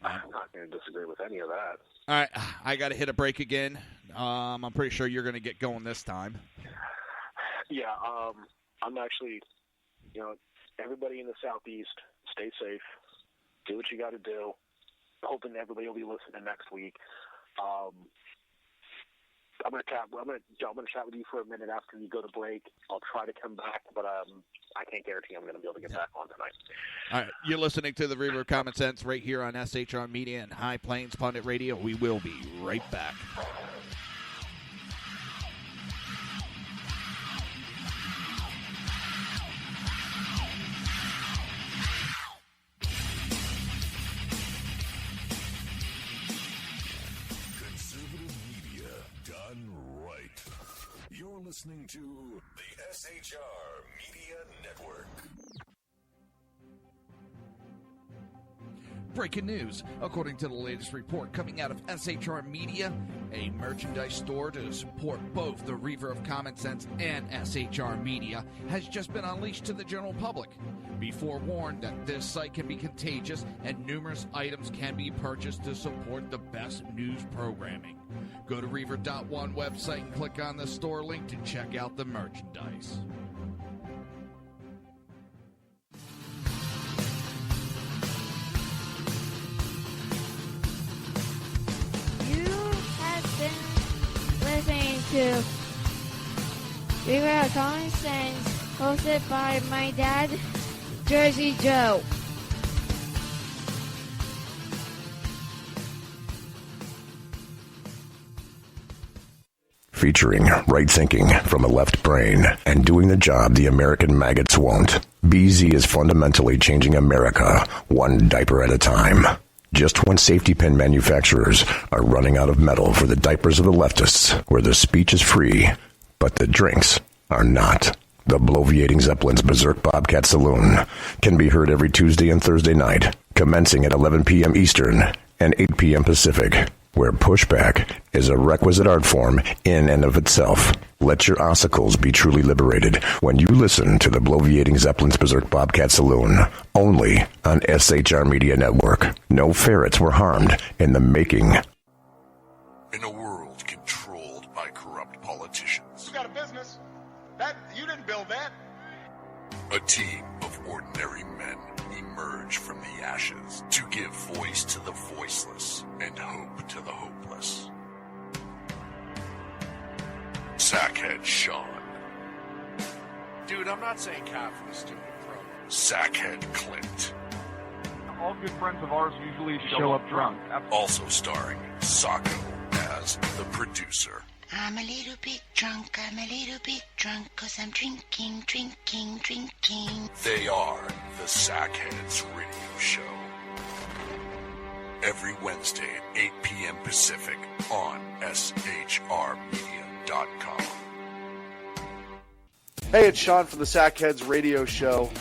not going to disagree with any of that. All right, I got to hit a break again. I'm pretty sure you're going to get going this time. Yeah, I'm actually, everybody in the Southeast, stay safe. Do what you got to do. Hoping everybody will be listening next week. I'm gonna chat with you for a minute after you go to break. I'll try to come back, but I can't guarantee I'm gonna be able to get back on tonight. All right, you're listening to the Reaver of Common Sense right here on SHR Media and High Plains Pundit Radio. We will be right back. You're listening to the SHR Media Network. Breaking news. According to the latest report coming out of SHR Media, a merchandise store to support both the Reaver of Common Sense and SHR Media has just been unleashed to the general public. Be forewarned that this site can be contagious and numerous items can be purchased to support the best news programming. Go to Reaver.one website and click on the store link to check out the merchandise. You have been listening to Reaver of Common Sense, hosted by my dad, Jersey Joe. Featuring right thinking from a left brain and doing the job the American maggots won't. BZ is fundamentally changing America one diaper at a time. Just when safety pin manufacturers are running out of metal for the diapers of the leftists, where the speech is free, but the drinks are not. The Bloviating Zeppelin's Berserk Bobcat Saloon can be heard every Tuesday and Thursday night, commencing at 11 p.m. Eastern and 8 p.m. Pacific, where pushback is a requisite art form in and of itself. Let your ossicles be truly liberated when you listen to the Bloviating Zeppelin's Berserk Bobcat Saloon, only on SHR Media Network. No ferrets were harmed in the making. In a world controlled by corrupt politicians. You got a business. You didn't build that. A team of ordinary men emerge from the ashes to give voice to the voiceless and hope to the hopeless. Sackhead Sean. Dude, I'm not saying cop for the stupid program. Sackhead Clint. All good friends of ours usually show up drunk. Also starring Sacco as the producer. I'm a little bit drunk, 'cause I'm drinking. They are the Sackheads Radio Show. Every Wednesday at 8 p.m. Pacific on shrmedia.com. Hey, it's Sean from the Sackheads Radio Show,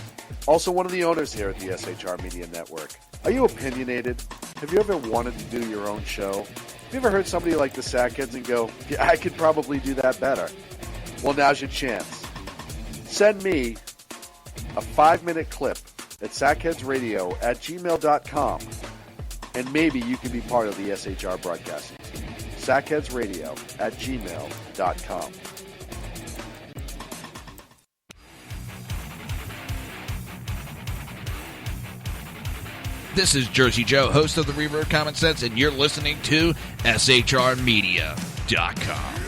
also one of the owners here at the SHR Media Network. Are you opinionated? Have you ever wanted to do your own show? Have you ever heard somebody like the Sackheads and go, yeah, I could probably do that better? Well, now's your chance. Send me a 5-minute clip at sackheadsradio@gmail.com, and maybe you can be part of the SHR broadcasting team. sackheadsradio@gmail.com. This is Jersey Joe, host of the Reaver of Common Sense, and you're listening to SHRmedia.com.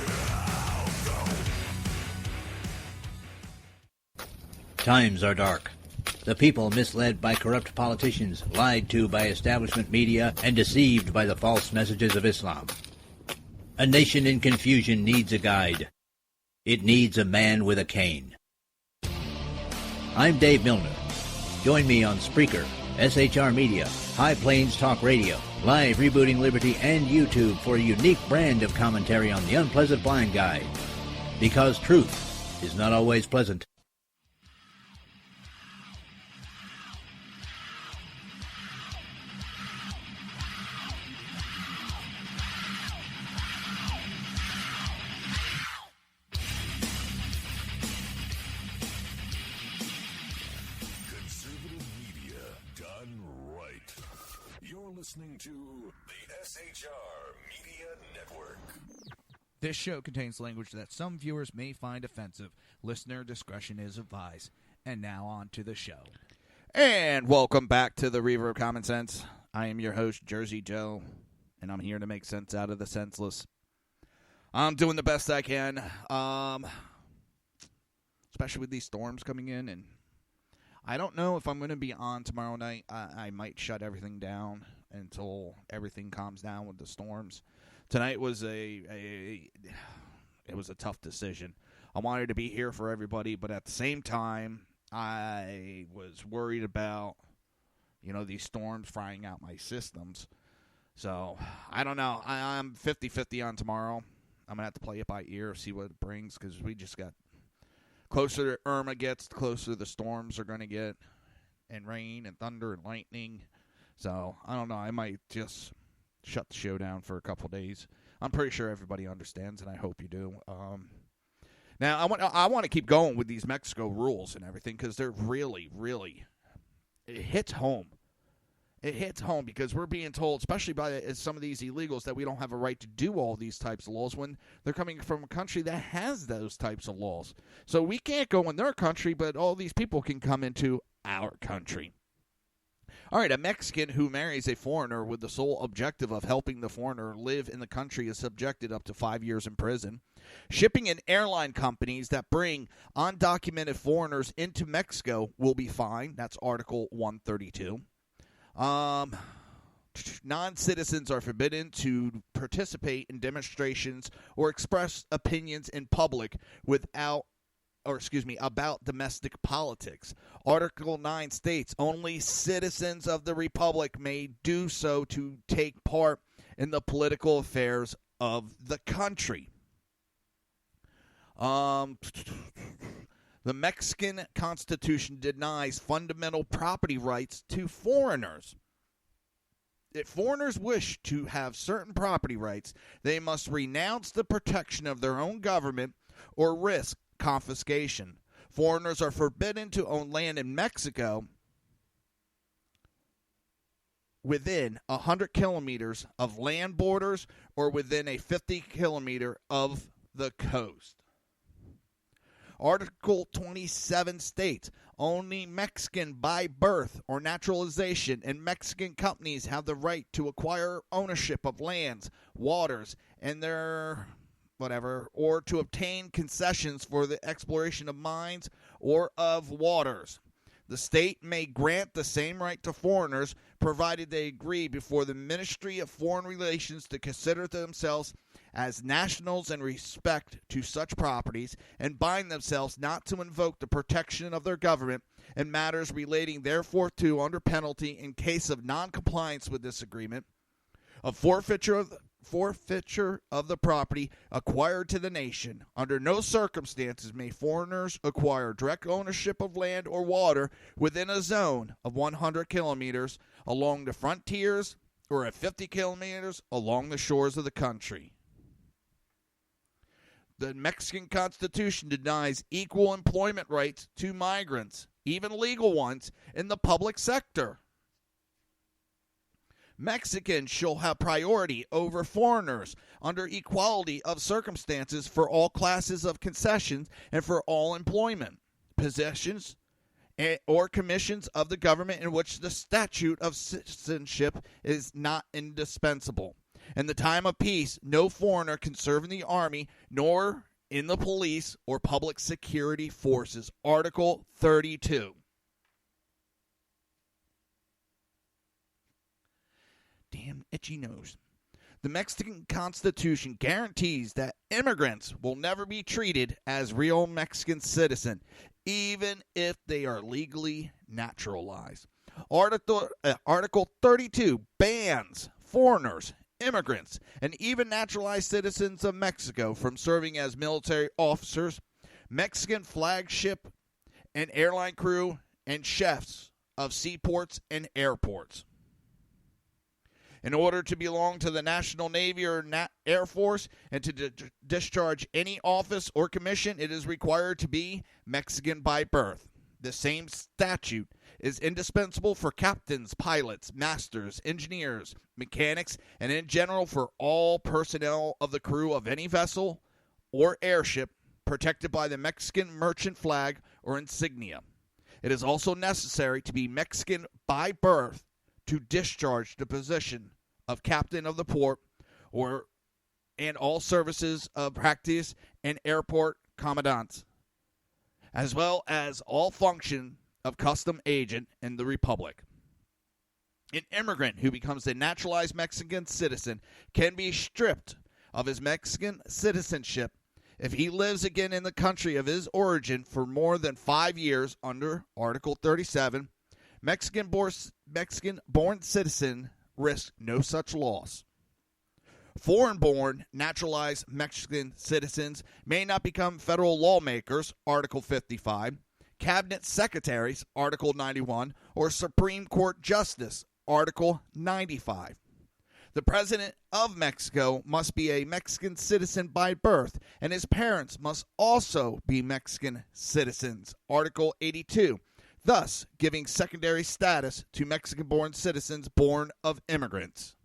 Times are dark. The people misled by corrupt politicians, lied to by establishment media, and deceived by the false messages of Islam. A nation in confusion needs a guide. It needs a man with a cane. I'm Dave Milner. Join me on Spreaker, SHR Media, High Plains Talk Radio, Live Rebooting Liberty, and YouTube for a unique brand of commentary on the unpleasant blind guide. Because truth is not always pleasant. Listening to the SHR Media Network. This show contains language that some viewers may find offensive. Listener discretion is advised. And now on to the show. And welcome back to the Reaver of Common Sense. I am your host, Jersey Joe, and I'm here to make sense out of the senseless. I'm doing the best I can, especially with these storms coming in. And I don't know if I'm going to be on tomorrow night. I might shut everything down until everything calms down with the storms. Tonight was it was a tough decision. I wanted to be here for everybody, but at the same time, I was worried about, these storms frying out my systems. So, I don't know. I'm 50-50 on tomorrow. I'm going to have to play it by ear, see what it brings, because we just got closer Irma gets, the closer the storms are going to get, and rain and thunder and lightning. So, I don't know. I might just shut the show down for a couple days. I'm pretty sure everybody understands, and I hope you do. Now, I want to keep going with these Mexico rules and everything because they're really, really, it hits home. It hits home because we're being told, especially by some of these illegals, that we don't have a right to do all these types of laws when they're coming from a country that has those types of laws. So we can't go in their country, but all these people can come into our country. All right, a Mexican who marries a foreigner with the sole objective of helping the foreigner live in the country is subjected up to 5 years in prison. Shipping and airline companies that bring undocumented foreigners into Mexico will be fined. That's Article 132. Non-citizens are forbidden to participate in demonstrations or express opinions in public about domestic politics. Article 9 states only citizens of the Republic may do so to take part in the political affairs of the country. The Mexican Constitution denies fundamental property rights to foreigners. If foreigners wish to have certain property rights, they must renounce the protection of their own government or risk confiscation. Foreigners are forbidden to own land in Mexico within 100 kilometers of land borders or within a 50 kilometer of the coast. Article 27 states only Mexican by birth or naturalization and Mexican companies have the right to acquire ownership of lands, waters, and their or to obtain concessions for the exploration of mines or of waters. The state may grant the same right to foreigners, provided they agree before the Ministry of Foreign Relations to consider themselves as nationals in respect to such properties, and bind themselves not to invoke the protection of their government in matters relating thereto under penalty in case of noncompliance with this agreement, of forfeiture of the property acquired to the nation. Under no circumstances may foreigners acquire direct ownership of land or water within a zone of 100 kilometers along the frontiers or at 50 kilometers along the shores of the country. The Mexican Constitution denies equal employment rights to migrants, even legal ones, in the public sector. Mexicans shall have priority over foreigners under equality of circumstances for all classes of concessions and for all employment, possessions, or commissions of the government in which the statute of citizenship is not indispensable. In the time of peace, no foreigner can serve in the army nor in the police or public security forces. Article 32. Damn itchy nose. The Mexican Constitution guarantees that immigrants will never be treated as real Mexican citizens, even if they are legally naturalized. Article 32 bans foreigners, immigrants, and even naturalized citizens of Mexico from serving as military officers, Mexican flagship and airline crew, and chefs of seaports and airports. In order to belong to the National Navy or Air Force and to discharge any office or commission, it is required to be Mexican by birth. The same statute is indispensable for captains, pilots, masters, engineers, mechanics, and in general for all personnel of the crew of any vessel or airship protected by the Mexican merchant flag or insignia. It is also necessary to be Mexican by birth to discharge the position of captain of the port and all services of practice and airport commandants, as well as all function of custom agent in the Republic. An immigrant who becomes a naturalized Mexican citizen can be stripped of his Mexican citizenship if he lives again in the country of his origin for more than 5 years under Article 37. Mexican-born citizen risk no such loss. Foreign-born naturalized Mexican citizens may not become federal lawmakers, Article 55, cabinet secretaries, Article 91, or Supreme Court justice, Article 95. The President of Mexico must be a Mexican citizen by birth, and his parents must also be Mexican citizens, Article 82, thus giving secondary status to Mexican-born citizens born of immigrants.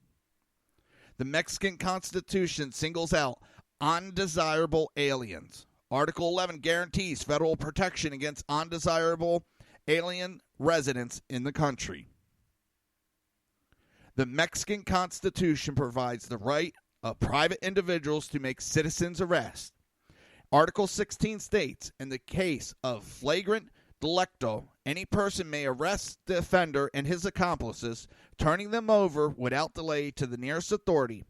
The Mexican Constitution singles out undesirable aliens. Article 11 guarantees federal protection against undesirable alien residents in the country. The Mexican Constitution provides the right of private individuals to make citizens' arrests. Article 16 states, in the case of flagrant delicto, any person may arrest the offender and his accomplices, turning them over without delay to the nearest authority.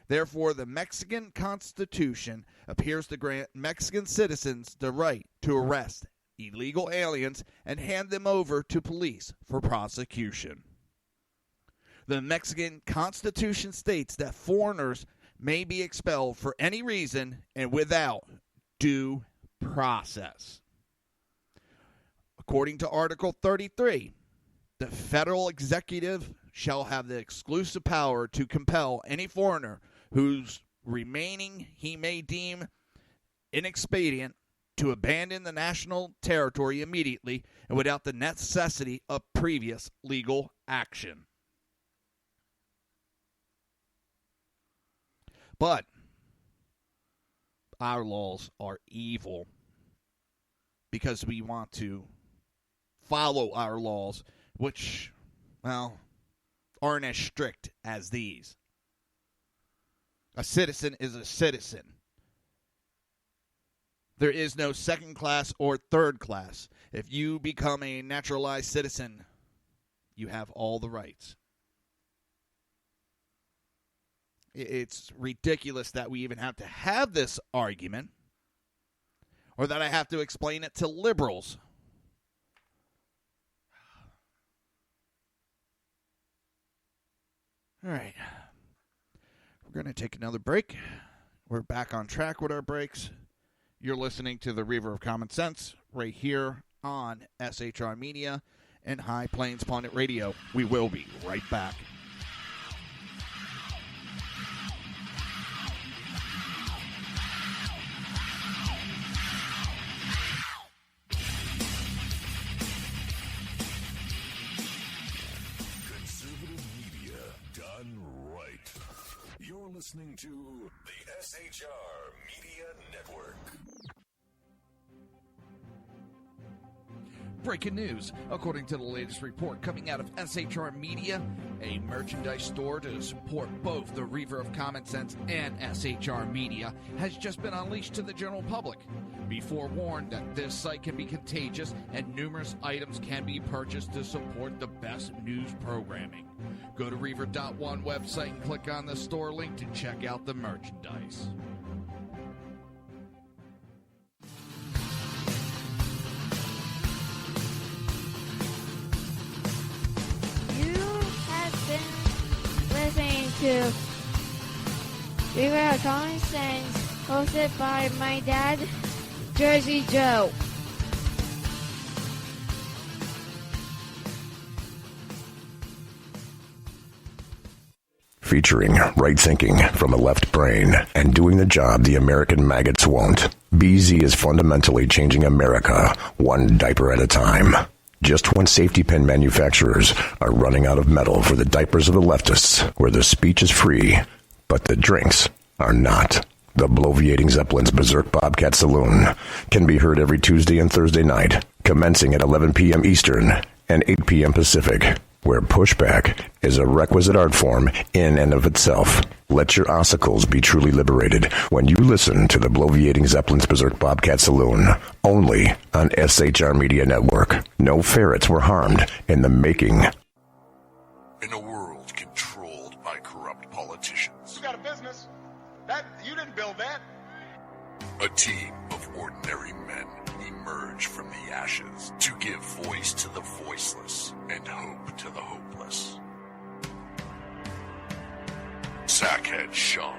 Therefore, the Mexican Constitution appears to grant Mexican citizens the right to arrest illegal aliens and hand them over to police for prosecution. The Mexican Constitution states that foreigners may be expelled for any reason and without due process. According to Article 33, the federal executive shall have the exclusive power to compel any foreigner whose remaining he may deem inexpedient to abandon the national territory immediately and without the necessity of previous legal action. But our laws are evil because we want to follow our laws, which, well, aren't as strict as these. A citizen is a citizen. There is no second class or third class. If you become a naturalized citizen, you have all the rights. It's ridiculous that we even have to have this argument, or that I have to explain it to liberals. All right. We're going to take another break. We're back on track with our breaks. You're listening to the Reaver of Common Sense right here on SHR Media and High Plains Pundit Radio. We will be right back. You're listening to the SHR Media Network. Breaking news. According to the latest report coming out of SHR Media, a merchandise store to support both the Reaver of Common Sense and SHR Media has just been unleashed to the general public. Be forewarned that this site can be contagious and numerous items can be purchased to support the best news programming. Go to Reaver.one website and click on the store link to check out the merchandise. Listening to Reaver of Common Sense, hosted by my dad, Jersey Joe. Featuring right thinking from a left brain and doing the job the American maggots won't. BZ is fundamentally changing America one diaper at a time. Just when safety pin manufacturers are running out of metal for the diapers of the leftists, where the speech is free, but the drinks are not. The Bloviating Zeppelin's Berserk Bobcat Saloon can be heard every Tuesday and Thursday night, commencing at 11 p.m. Eastern and 8 p.m. Pacific, where pushback is a requisite art form in and of itself. Let your ossicles be truly liberated when you listen to the Bloviating Zeppelin's Berserk Bobcat Saloon, only on SHR Media Network. No ferrets were harmed in the making. In a world controlled by corrupt politicians, You got a business. That you didn't build that. a team of ordinary men emerge from the ashes to give voice to the voiceless and hope to the hopeless. Sackhead Sean,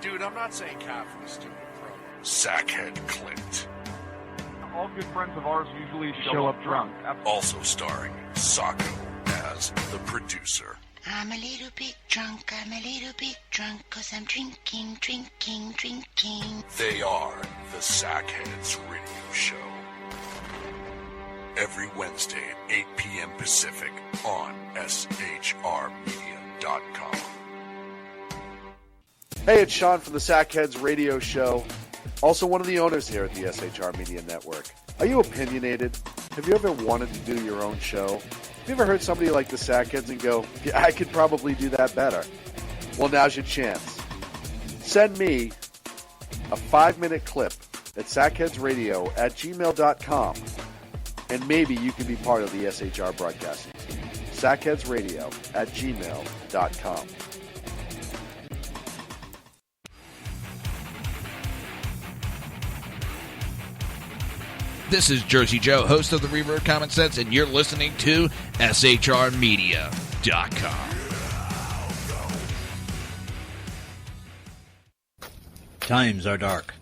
Dude, I'm not saying cop for the stupid program. Sackhead Clint, All good friends of ours usually show up drunk. also starring Sacco as the producer. I'm a little bit drunk, I'm a little bit drunk, 'cause I'm drinking, drinking, drinking. They are the Sackheads Radio Show. Every Wednesday at 8 p.m. Pacific on SHRmedia.com. Hey, it's Sean from the Sackheads Radio Show, also one of the owners here at the SHR Media Network. Are you opinionated? Have you ever wanted to do your own show? Have you ever heard somebody like the Sackheads and go, yeah, I could probably do that better? Well, now's your chance. Send me a 5-minute clip at sackheadsradio@gmail.com, and maybe you can be part of the SHR broadcasting team. sackheadsradio@gmail.com. This is Jersey Joe, host of the Reaver of Common Sense, and you're listening to SHRmedia.com. Times are dark.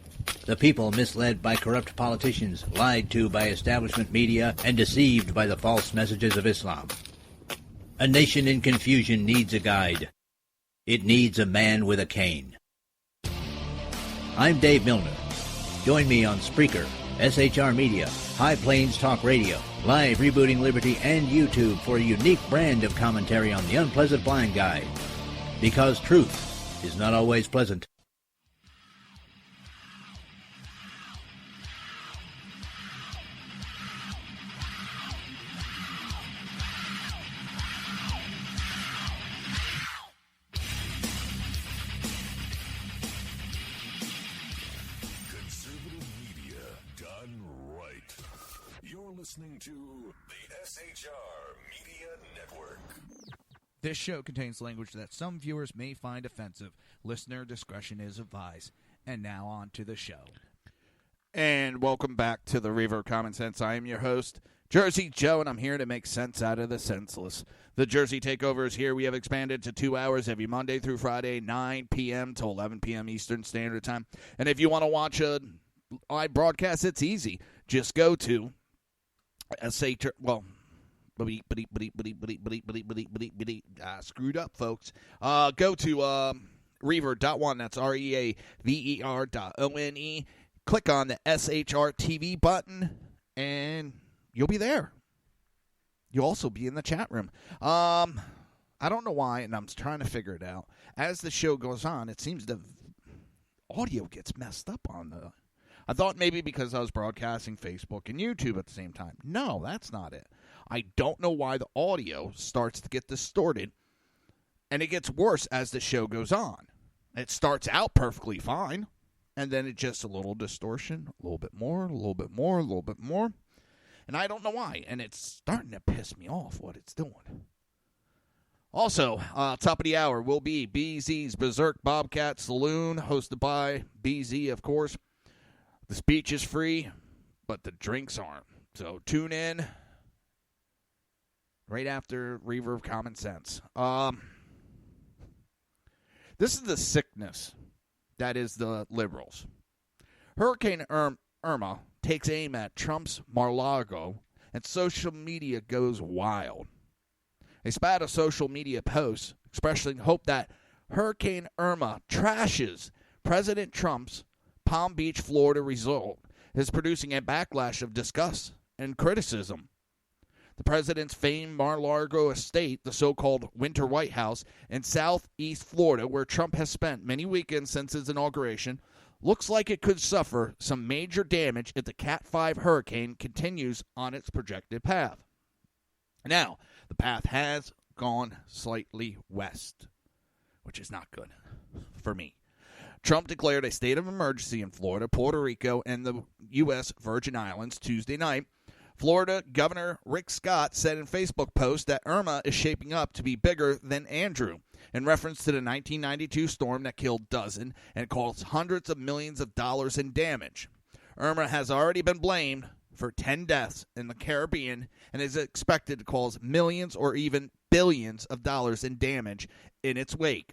The people misled by corrupt politicians, lied to by establishment media, and deceived by the false messages of Islam. A nation in confusion needs a guide. It needs a man with a cane. I'm Dave Milner. Join me on Spreaker, SHR Media, High Plains Talk Radio, Live Rebooting Liberty, and YouTube for a unique brand of commentary on the unpleasant blind guy. Because truth is not always pleasant. Listening to the SHR Media Network. This show contains language that some viewers may find offensive. Listener discretion is advised. And now on to the show. And welcome back to the Reaver of Common Sense. I am your host, Jersey Joe, and I'm here to make sense out of the senseless. The Jersey Takeover is here. We have expanded to 2 hours every Monday through Friday, 9 p.m. to 11 p.m. Eastern Standard Time. And if you want to watch a live broadcast, it's easy. Just go to screwed up, folks. Go to Reaver.one. That's REAVER.ONE. Click on the SHR TV button, and you'll be there. You'll also be in the chat room. I don't know why, and I'm trying to figure it out. As the show goes on, it seems the audio gets messed up on I thought maybe because I was broadcasting Facebook and YouTube at the same time. No, that's not it. I don't know why the audio starts to get distorted, and it gets worse as the show goes on. It starts out perfectly fine, and then it just a little distortion, a little bit more, a little bit more, a little bit more. And I don't know why, and it's starting to piss me off what it's doing. Also, top of the hour will be BZ's Berserk Bobcat Saloon, hosted by BZ, of course. The speech is free, but the drinks aren't. So tune in right after Reaver of Common Sense. This is the sickness that is the liberals. Hurricane Irma takes aim at Trump's Mar-a-Lago, and social media goes wild. A spat of social media posts expressing hope that Hurricane Irma trashes President Trump's Palm Beach, Florida result is producing a backlash of disgust and criticism. The president's famed Mar-a-Lago estate, the so-called Winter White House in southeast Florida, where Trump has spent many weekends since his inauguration, looks like it could suffer some major damage if the Cat 5 hurricane continues on its projected path. Now, the path has gone slightly west, which is not good for me. Trump declared a state of emergency in Florida, Puerto Rico, and the U.S. Virgin Islands Tuesday night. Florida Governor Rick Scott said in a Facebook post that Irma is shaping up to be bigger than Andrew, in reference to the 1992 storm that killed dozens and caused hundreds of millions of dollars in damage. Irma has already been blamed for 10 deaths in the Caribbean and is expected to cause millions or even billions of dollars in damage in its wake.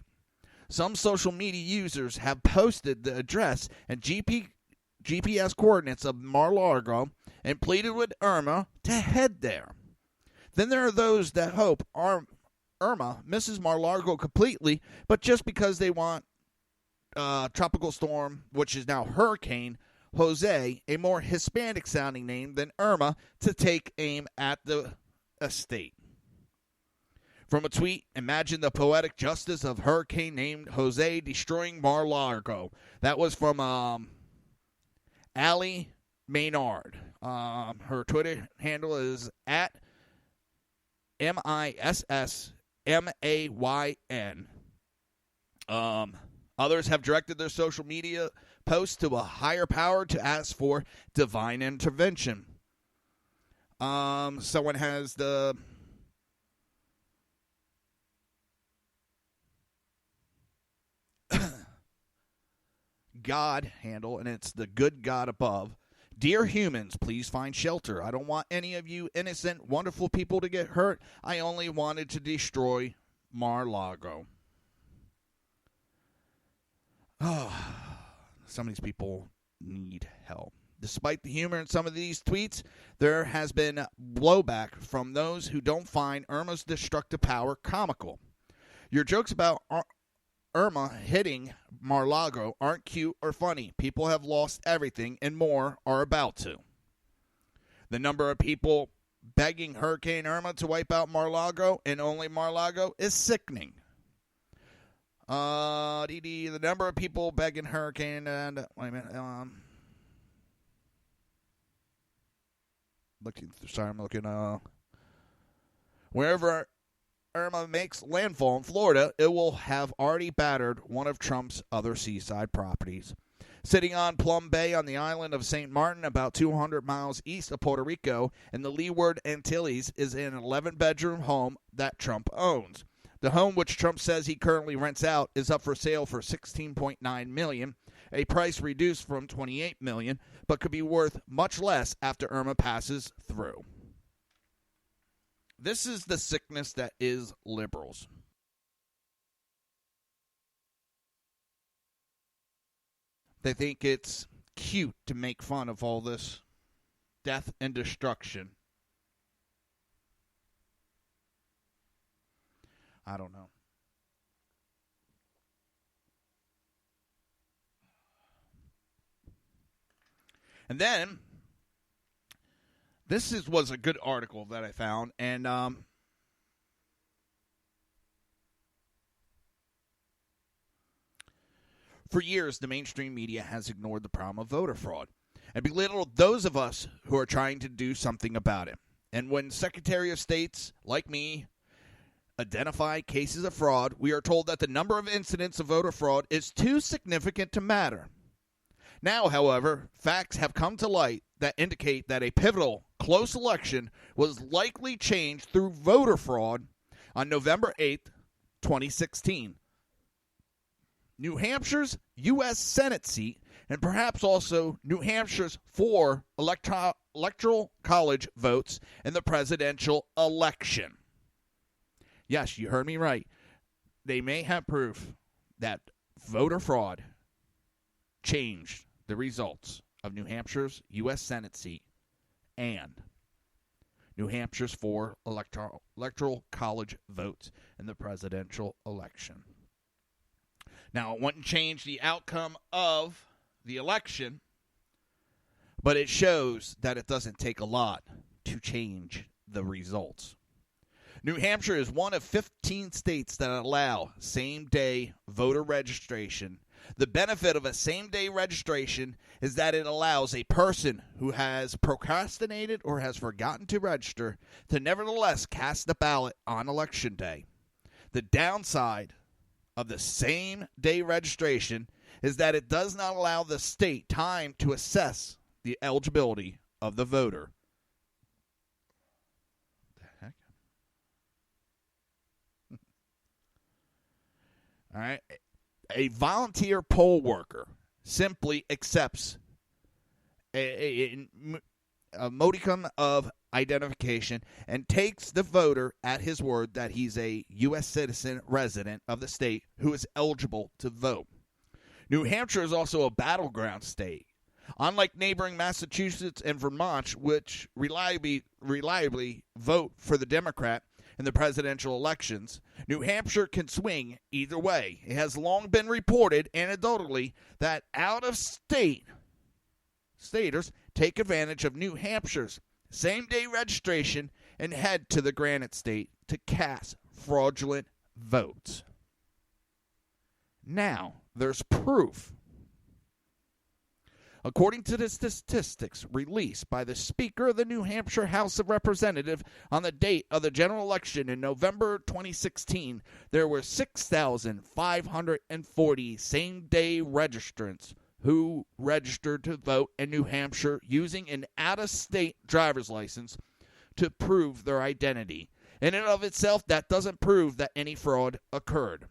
Some social media users have posted the address and GPS coordinates of Mar-a-Lago and pleaded with Irma to head there. Then there are those that hope Irma misses Mar-a-Lago completely, but just because they want tropical storm, which is now Hurricane Jose, a more Hispanic-sounding name than Irma, to take aim at the estate. From a tweet, imagine the poetic justice of hurricane named Jose destroying Mar-a-Lago. That was from Allie Maynard. Her Twitter handle is at MISSMAYN. Others have directed their social media posts to a higher power to ask for divine intervention. Someone has the God handle, and it's the good God above. Dear humans, please find shelter. I don't want any of you innocent, wonderful people to get hurt. I only wanted to destroy Mar-a-Lago. Oh, some of these people need help. Despite the humor in some of these tweets, there has been blowback from those who don't find Irma's destructive power comical. Your jokes about Irma hitting Mar-a-Lago aren't cute or funny. People have lost everything, and more are about to. The number of people begging Hurricane Irma to wipe out Mar-a-Lago, and only Mar-a-Lago, is sickening. The number of people begging Hurricane and wait a minute. I'm looking. Wherever Irma makes landfall in Florida, it will have already battered one of Trump's other seaside properties. Sitting on Plum Bay on the island of St. Martin, about 200 miles east of Puerto Rico, in the Leeward Antilles, is an 11-bedroom home that Trump owns. The home, which Trump says he currently rents out, is up for sale for $16.9 million, a price reduced from $28 million, but could be worth much less after Irma passes through. This is the sickness that is liberals. They think it's cute to make fun of all this death and destruction. I don't know. And then was a good article that I found, and for years the mainstream media has ignored the problem of voter fraud. and belittle those of us who are trying to do something about it. And when Secretary of States, like me, identify cases of fraud, we are told that the number of incidents of voter fraud is too significant to matter. Now, however, facts have come to light that indicate that a pivotal, close election was likely changed through voter fraud on November 8th, 2016. New Hampshire's U.S. Senate seat, and perhaps also New Hampshire's 4 electoral college votes in the presidential election. Yes, you heard me right. They may have proof that voter fraud changed the results of New Hampshire's U.S. Senate seat and New Hampshire's 4 electoral college votes in the presidential election. Now, it wouldn't change the outcome of the election, but it shows that it doesn't take a lot to change the results. New Hampshire is one of 15 states that allow same-day voter registration. The benefit of a same-day registration is that it allows a person who has procrastinated or has forgotten to register to nevertheless cast a ballot on Election Day. The downside of the same-day registration is that it does not allow the state time to assess the eligibility of the voter. All right. A volunteer poll worker simply accepts a modicum of identification and takes the voter at his word that he's a U.S. citizen resident of the state who is eligible to vote. New Hampshire is also a battleground state. Unlike neighboring Massachusetts and Vermont, which reliably vote for the Democrat in the presidential elections, New Hampshire can swing either way. It has long been reported anecdotally that out-of-state staters take advantage of New Hampshire's same-day registration and head to the Granite State to cast fraudulent votes. Now, there's proof. According to the statistics released by the Speaker of the New Hampshire House of Representatives on the date of the general election in November 2016, there were 6,540 same-day registrants who registered to vote in New Hampshire using an out-of-state driver's license to prove their identity. In and of itself, that doesn't prove that any fraud occurred.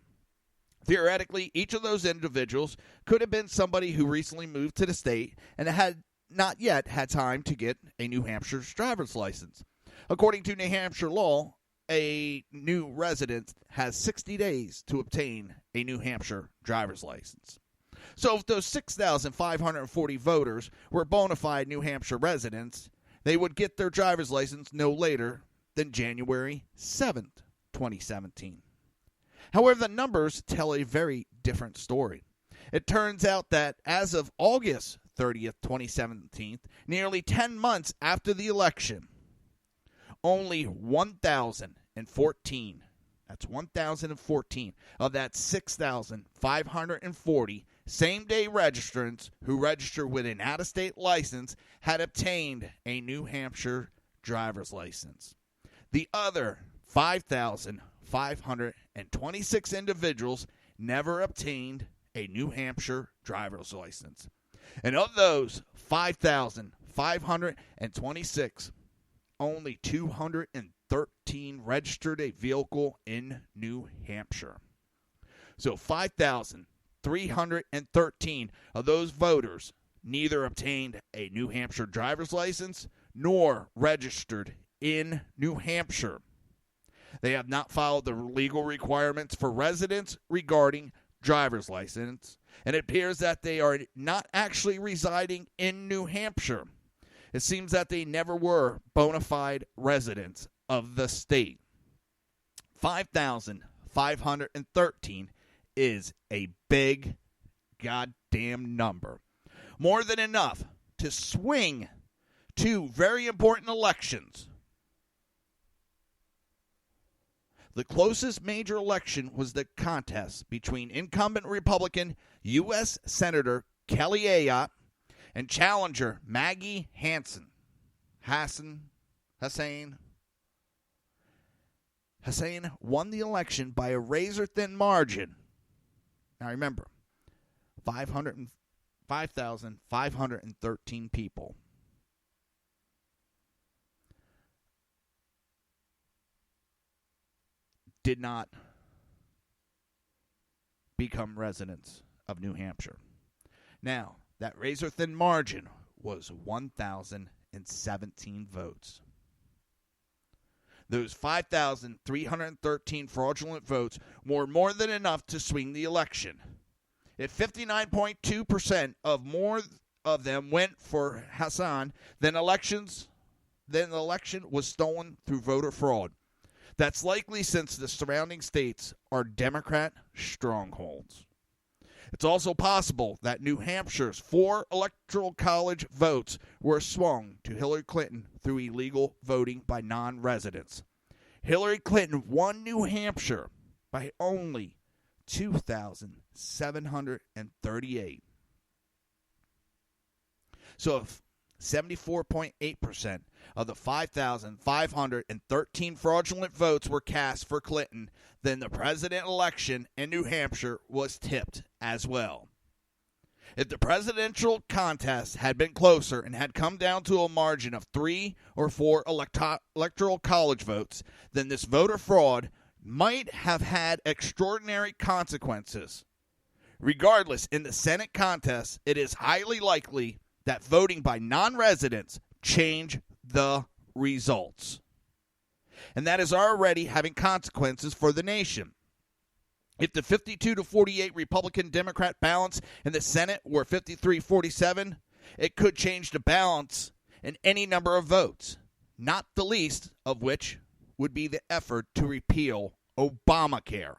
Theoretically, each of those individuals could have been somebody who recently moved to the state and had not yet had time to get a New Hampshire driver's license. According to New Hampshire law, a new resident has 60 days to obtain a New Hampshire driver's license. So if those 6,540 voters were bona fide New Hampshire residents, they would get their driver's license no later than January 7th, 2017. However, the numbers tell a very different story. It turns out that as of August 30th, 2017, nearly 10 months after the election, only 1,014, that's 1,014 of that 6,540 same-day registrants who register with an out-of-state license had obtained a New Hampshire driver's license. The other 5,526 individuals never obtained a New Hampshire driver's license. And of those 5,526, only 213 registered a vehicle in New Hampshire. So 5,313 of those voters neither obtained a New Hampshire driver's license nor registered in New Hampshire. They have not followed the legal requirements for residents regarding driver's license, and it appears that they are not actually residing in New Hampshire. It seems that they never were bona fide residents of the state. 5,513 is a big goddamn number. More than enough to swing two very important elections. The closest major election was the contest between incumbent Republican U.S. Senator Kelly Ayotte And challenger Maggie Hassan won the election by a razor-thin margin. Now remember, 5,513 people. Did not become residents of New Hampshire. Now, that razor-thin margin was 1,017 votes. Those 5,313 fraudulent votes were more than enough to swing the election. If 59.2% of more of them went for Hassan, then the election was stolen through voter fraud. That's likely since the surrounding states are Democrat strongholds. It's also possible that New Hampshire's 4 electoral college votes were swung to Hillary Clinton through illegal voting by non-residents. Hillary Clinton won New Hampshire by only 2,738. So if 74.8% of the 5,513 fraudulent votes were cast for Clinton, then the president election in New Hampshire was tipped as well. If the presidential contest had been closer and had come down to a margin of 3 or 4 electoral college votes, then this voter fraud might have had extraordinary consequences. Regardless, in the Senate contest, it is highly likely that voting by non-residents change the results. And that is already having consequences for the nation. If the 52-48 Republican-Democrat balance in the Senate were 53-47, it could change the balance in any number of votes, not the least of which would be the effort to repeal Obamacare.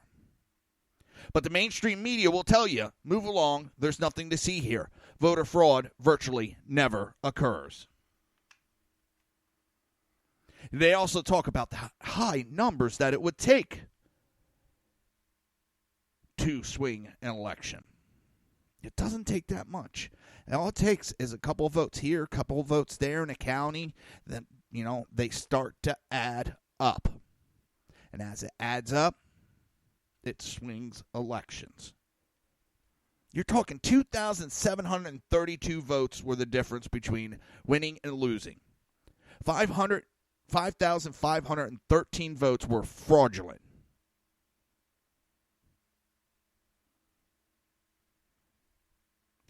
But the mainstream media will tell you, move along, there's nothing to see here. Voter fraud virtually never occurs. They also talk about the high numbers that it would take to swing an election. It doesn't take that much. And all it takes is a couple of votes here, a couple of votes there in a county. Then, they start to add up. And as it adds up, it swings elections. You're talking 2,732 votes were the difference between winning and losing. 5,513 votes were fraudulent.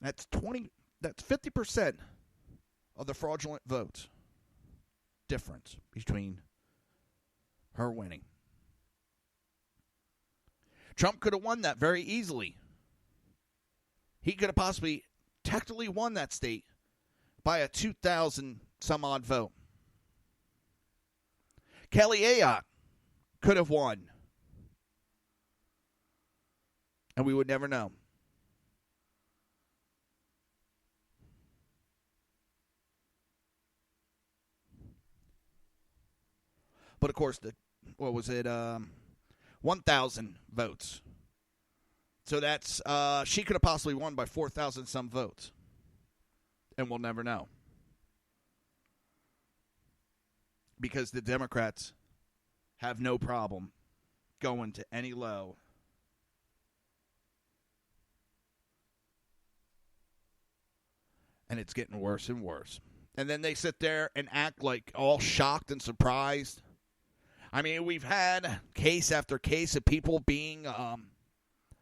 That's 50% of the fraudulent votes difference between her winning. Trump could have won that very easily. He could have possibly technically won that state by a 2,000 some odd vote. Kelly Ayotte could have won. And we would never know. But of course, 1,000 votes. So that's, she could have possibly won by 4,000 some votes. And we'll never know. Because the Democrats have no problem going to any low. And it's getting worse and worse. And then they sit there and act like all shocked and surprised. I mean, we've had case after case of people being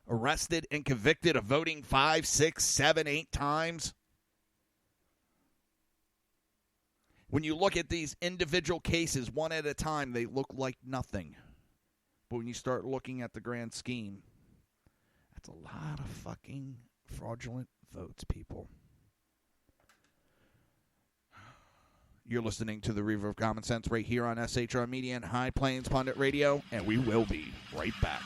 arrested and convicted of voting 5, 6, 7, 8 times. When you look at these individual cases one at a time, they look like nothing. But when you start looking at the grand scheme, that's a lot of fucking fraudulent votes, people. You're listening to the Reaver of Common Sense right here on SHR Media and High Plains Pundit Radio, and we will be right back.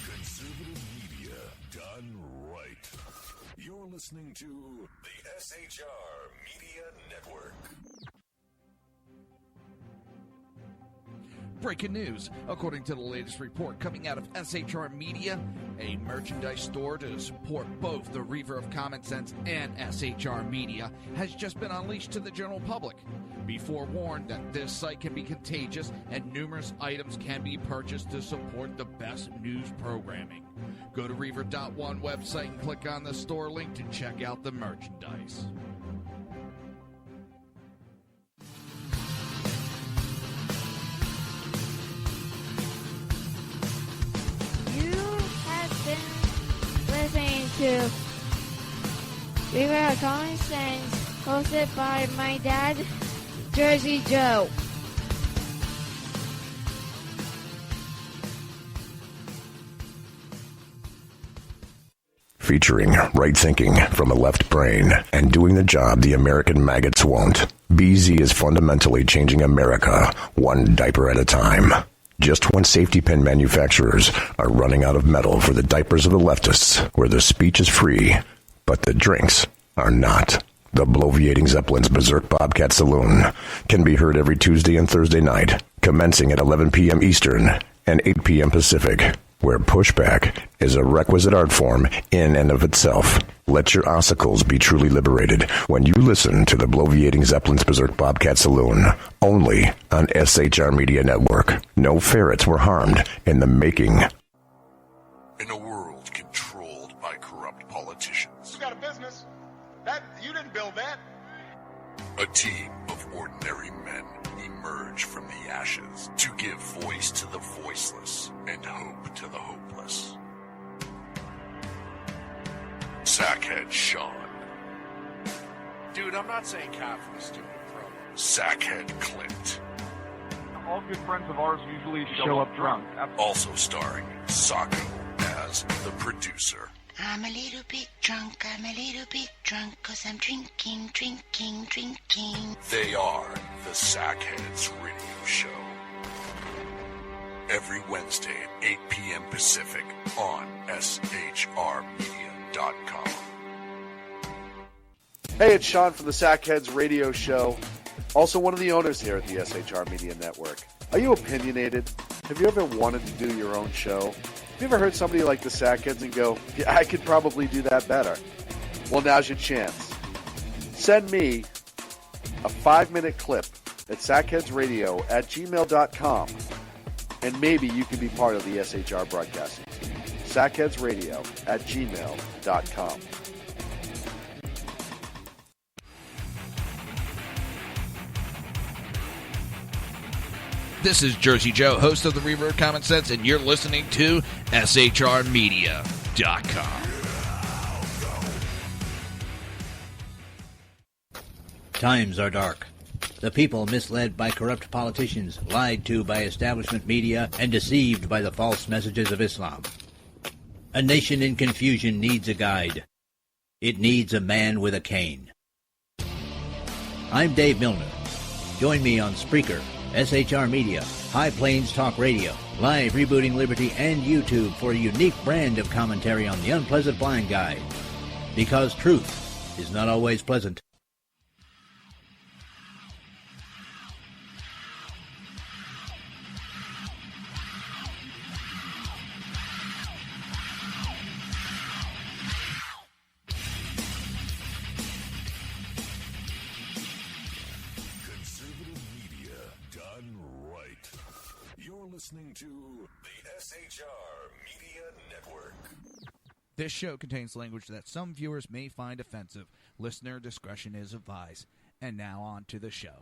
Conservative media done right. You're listening to the SHR Media Network. Breaking news. According to the latest report coming out of SHR Media, a merchandise store to support both the Reaver of Common Sense and SHR Media has just been unleashed to the general public. Be forewarned that this site can be contagious and numerous items can be purchased to support the best news programming. Go to Reaver.one website and click on the store link to check out the merchandise. Listening to Reaver of Common Sense, hosted by my dad, Jersey Joe. Featuring right thinking from a left brain and doing the job the American maggots won't. BZ is fundamentally changing America, one diaper at a time. Just when safety pin manufacturers are running out of metal for the diapers of the leftists, where the speech is free, but the drinks are not. The Bloviating Zeppelin's Berserk Bobcat Saloon can be heard every Tuesday and Thursday night, commencing at 11 p.m. Eastern and 8 p.m. Pacific, where pushback is a requisite art form in and of itself. Let your ossicles be truly liberated when you listen to the Bloviating Zeppelin's Berserk Bobcat Saloon, only on SHR Media Network. No ferrets were harmed in the making. In a world controlled by corrupt politicians, You got a business. That you didn't build that. a team of ordinary men emerge from the ashes to give voice to the voiceless and hope to the hopeless. Sackhead Sean, Dude, I'm not saying Catholic, stupid pro. Sackhead Clint, All good friends of ours usually show up drunk. also starring Sacco as the producer. I'm a little bit drunk, I'm a little bit drunk, 'cause I'm drinking, drinking, drinking. They are the Sackheads Radio Show. Every Wednesday at 8 p.m. Pacific on shrmedia.com. Hey, it's Sean from the Sackheads Radio Show, also one of the owners here at the SHR Media Network. Are you opinionated? Have you ever wanted to do your own show? Have you ever heard somebody like the Sackheads and go, yeah, I could probably do that better? Well, now's your chance. Send me a 5-minute clip at sackheadsradio@gmail.com, and maybe you can be part of the SHR broadcasting team. sackheadsradio@gmail.com. This is Jersey Joe, host of the Reaver of Common Sense, and you're listening to SHRmedia.com. Times are dark. The people misled by corrupt politicians, lied to by establishment media, and deceived by the false messages of Islam. A nation in confusion needs a guide. It needs a man with a cane. I'm Dave Milner. Join me on Spreaker, SHR Media, High Plains Talk Radio, Live Rebooting Liberty, and YouTube for a unique brand of commentary on the unpleasant blind guide. Because truth is not always pleasant. Listening to the SHR Media Network. This show contains language that some viewers may find offensive. Listener discretion is advised. And now on to the show.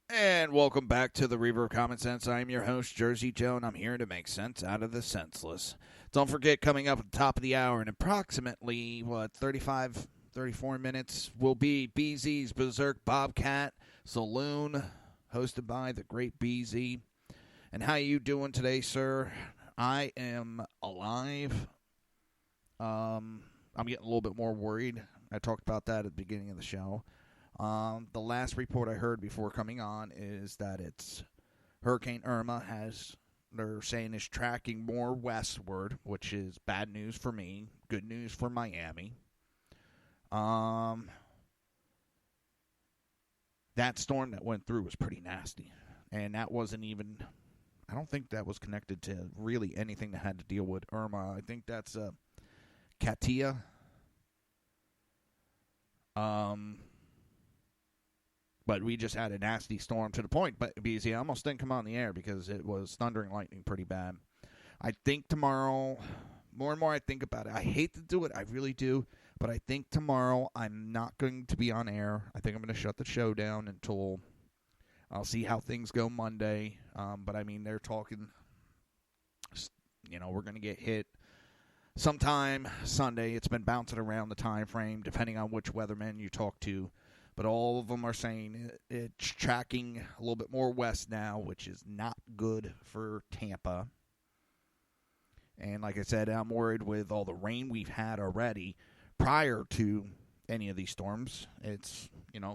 And welcome back to the Reaver of Common Sense. I am your host, Jersey Joe, and I'm here to make sense out of the senseless. Don't forget, coming up at the top of the hour in approximately, 34 minutes, will be BZ's Berserk Bobcat Saloon, hosted by the great BZ. And how you doing today, sir? I am alive. I'm getting a little bit more worried. I talked about that at the beginning of the show. The last report I heard before coming on is that it's Hurricane Irma they're saying is tracking more westward, which is bad news for me, good news for Miami. that storm that went through was pretty nasty. And that wasn't even, I don't think that was connected to really anything that had to deal with Irma. I think that's Katia. But we just had a nasty storm to the point. But BZ, I almost didn't come on the air because it was thundering lightning pretty bad. I think tomorrow, more and more I think about it. I hate to do it. I really do. But I think tomorrow I'm not going to be on air. I think I'm going to shut the show down until I'll see how things go Monday. But, I mean, they're talking, we're going to get hit sometime Sunday. It's been bouncing around the time frame depending on which weatherman you talk to. But all of them are saying it's tracking a little bit more west now, which is not good for Tampa. And like I said, I'm worried with all the rain we've had already prior to any of these storms. It's,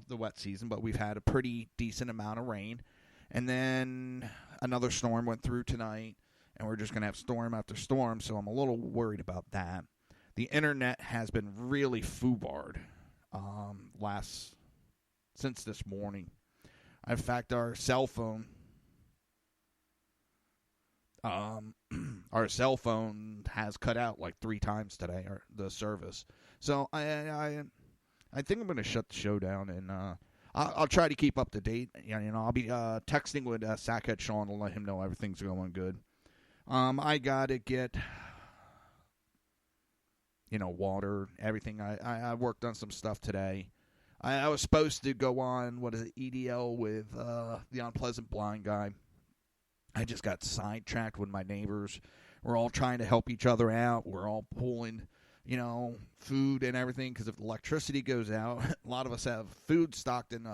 the wet season, but we've had a pretty decent amount of rain. And then another storm went through tonight, and we're just going to have storm after storm, so I'm a little worried about that. The internet has been really foobarred since this morning. In fact, our cell phone has cut out like 3 times today, or the service. So I think I'm going to shut the show down, and I'll try to keep up to date. I'll be texting with Sackhead Sean to let him know everything's going good. I got to get water, everything. I worked on some stuff today. I was supposed to go on, EDL with the Unpleasant Blind Guy. I just got sidetracked with my neighbors. We're all trying to help each other out. We're all pulling, food and everything, because if electricity goes out, a lot of us have food stocked in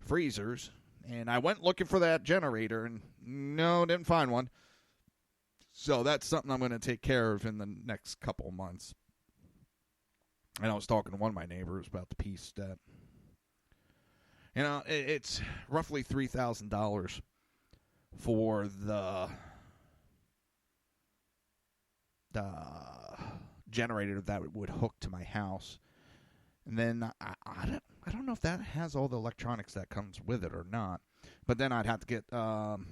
freezers. And I went looking for that generator, and no, didn't find one. So that's something I'm going to take care of in the next couple of months. And I was talking to one of my neighbors about the piece that, it's roughly $3,000 for the generator that would hook to my house. And then I don't know if that has all the electronics that comes with it or not. But then I'd have to get an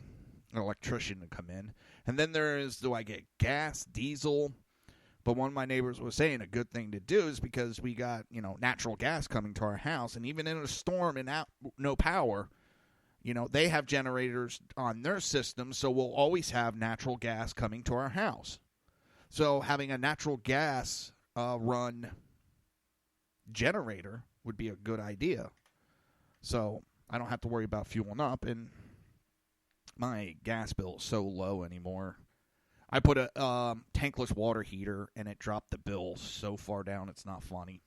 electrician to come in. And then do I get gas, diesel? But one of my neighbors was saying a good thing to do is because we got, natural gas coming to our house. And even in a storm and no power, they have generators on their system. So we'll always have natural gas coming to our house. So having a natural gas run generator would be a good idea. So I don't have to worry about fueling up. And my gas bill is so low anymore. I put a tankless water heater, and it dropped the bill so far down it's not funny.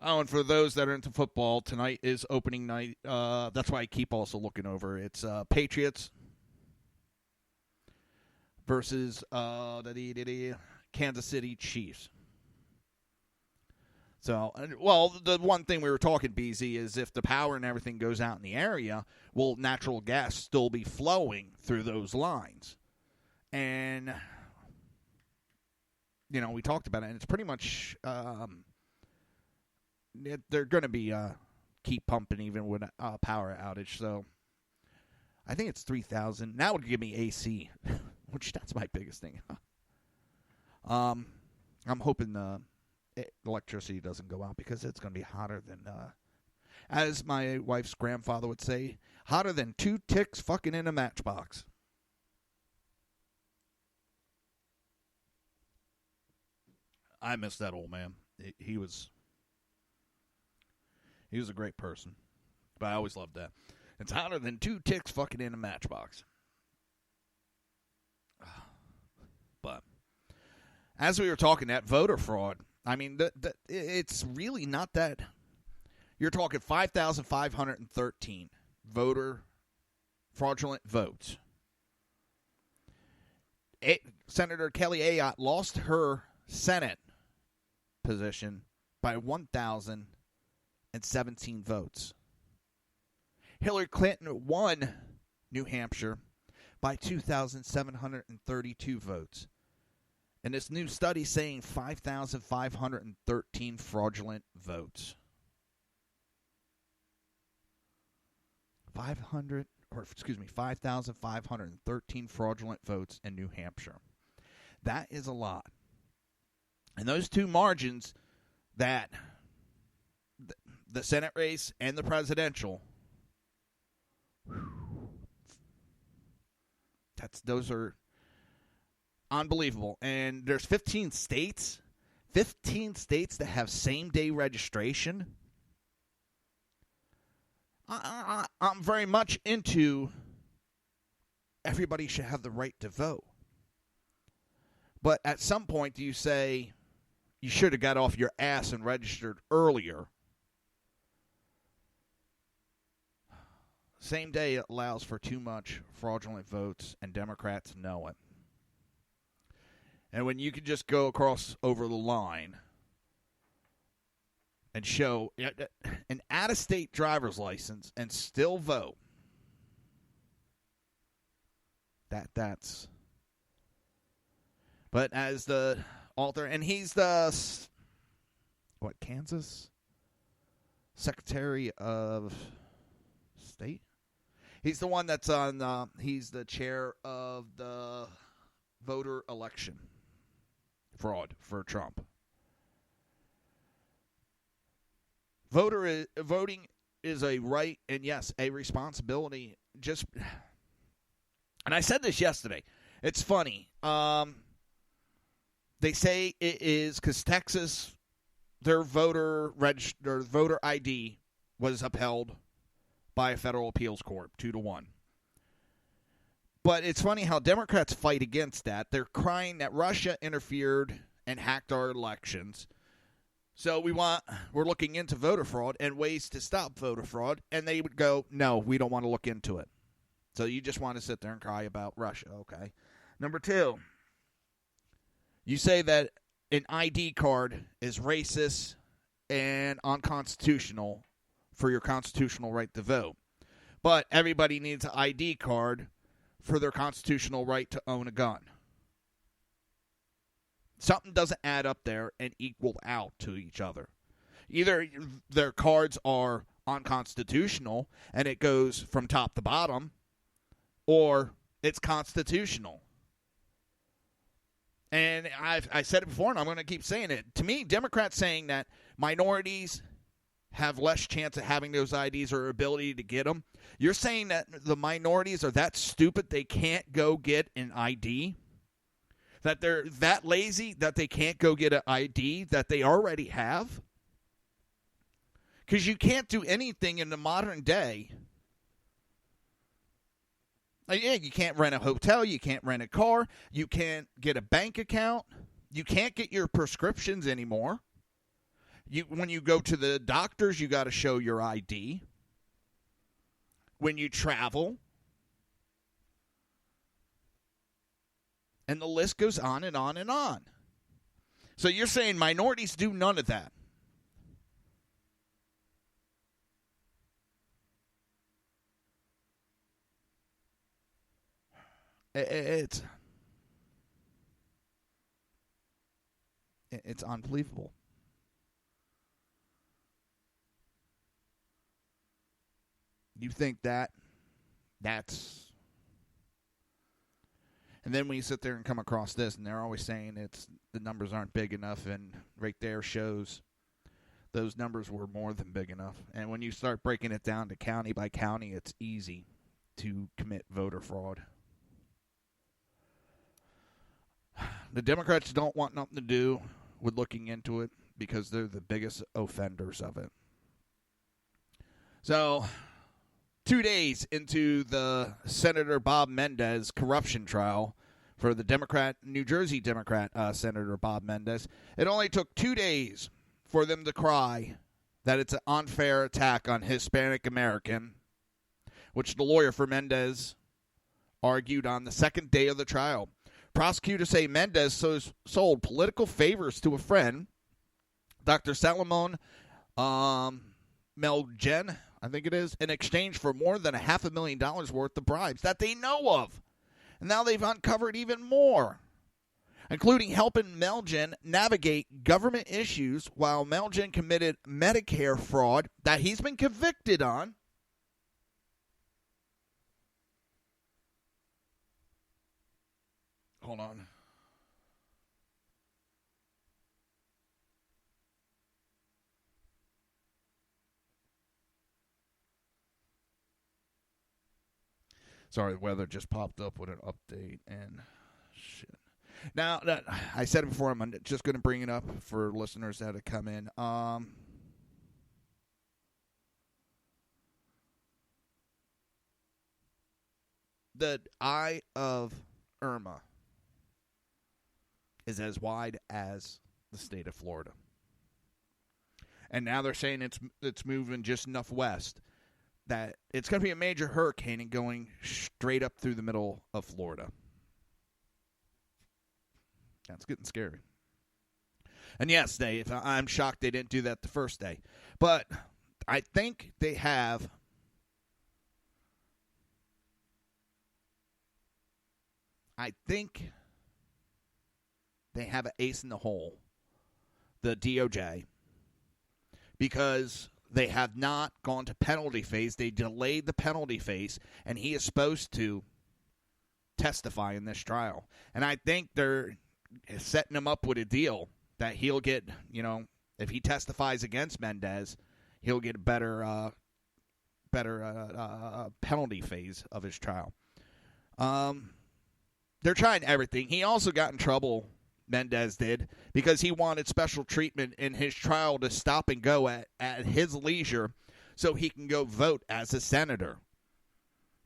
Oh, and for those that are into football, tonight is opening night. That's why I keep also looking over. It's Patriots versus Kansas City Chiefs. So, well, the one thing we were talking, BZ, is if the power and everything goes out in the area, will natural gas still be flowing through those lines? And, we talked about it, and it's pretty much, they're going to be keep pumping even with a power outage. So, I think it's 3,000. That would give me AC, which that's my biggest thing. I'm hoping electricity doesn't go out because it's going to be hotter than, as my wife's grandfather would say, hotter than 2 ticks fucking in a matchbox. I miss that old man. He was a great person, but I always loved that. It's hotter than 2 ticks fucking in a matchbox. But as we were talking, that voter fraud, I mean, it's really not that. You're talking 5,513 voter fraudulent votes. Senator Kelly Ayotte lost her Senate position by 1,017 votes. Hillary Clinton won New Hampshire by 2,732 votes. And this new study saying 5,513 fraudulent votes. 5,513 fraudulent votes in New Hampshire. That is a lot. And those two margins, that the Senate race and the presidential, those are unbelievable. And there's 15 states that have same-day registration. I'm very much into everybody should have the right to vote. But at some point, do you say you should have got off your ass and registered earlier? Same day allows for too much fraudulent votes, and Democrats know it. And when you can just go across over the line and show an out-of-state driver's license and still vote, that's... But as the author, and he's the, Kansas Secretary of State? He's the one that's on, he's the chair of the voter election fraud for Trump. Voting is a right and, yes, a responsibility. And I said this yesterday. It's funny. They say it is because Texas, their voter ID was upheld by a federal appeals court, 2-1. But it's funny how Democrats fight against that. They're crying that Russia interfered and hacked our elections. So we're looking into voter fraud and ways to stop voter fraud. And they would go, no, we don't want to look into it. So you just want to sit there and cry about Russia. Okay. Number two, you say that an ID card is racist and unconstitutional for your constitutional right to vote. But everybody needs an ID card for their constitutional right to own a gun. Something doesn't add up there and equal out to each other. Either their cards are unconstitutional and it goes from top to bottom, or it's constitutional. And I said it before, and I'm going to keep saying it. To me, Democrats saying that minorities have less chance of having those IDs or ability to get them. You're saying that the minorities are that stupid they can't go get an ID? That they're that lazy that they can't go get an ID that they already have? Because you can't do anything in the modern day. You can't rent a hotel. You can't rent a car. You can't get a bank account. You can't get your prescriptions anymore. When you go to the doctors, you got to show your ID. When you travel. And the list goes on and on and on. So you're saying minorities do none of that. It's unbelievable. You think that's... And then when you sit there and come across this, and they're always saying the numbers aren't big enough, and right there shows those numbers were more than big enough. And when you start breaking it down to county by county, it's easy to commit voter fraud. The Democrats don't want nothing to do with looking into it because they're the biggest offenders of it. So, 2 days into the Senator Bob Menendez corruption trial for the New Jersey Democrat Senator Bob Menendez, it only took 2 days for them to cry that it's an unfair attack on Hispanic American, which the lawyer for Menendez argued on the second day of the trial. Prosecutors say Menendez sold political favors to a friend, Dr. Salomon Melgen, I think it is, in exchange for more than $500,000 worth of bribes that they know of. And now they've uncovered even more, including helping Melgen navigate government issues while Melgen committed Medicare fraud that he's been convicted on. Hold on. Sorry, the weather just popped up with an update and shit. Now, I said it before, I'm just going to bring it up for listeners that have come in. The eye of Irma is as wide as the state of Florida. And now they're saying it's moving just enough west that it's going to be a major hurricane and going straight up through the middle of Florida. That's getting scary. And yes, I'm shocked they didn't do that the first day. But I think they have an ace in the hole, the DOJ, because they have not gone to penalty phase. They delayed the penalty phase, and he is supposed to testify in this trial. And I think they're setting him up with a deal that he'll get, if he testifies against Mendez, he'll get a better penalty phase of his trial. They're trying everything. He also got in trouble, Mendez did, because he wanted special treatment in his trial to stop and go at his leisure so he can go vote as a senator.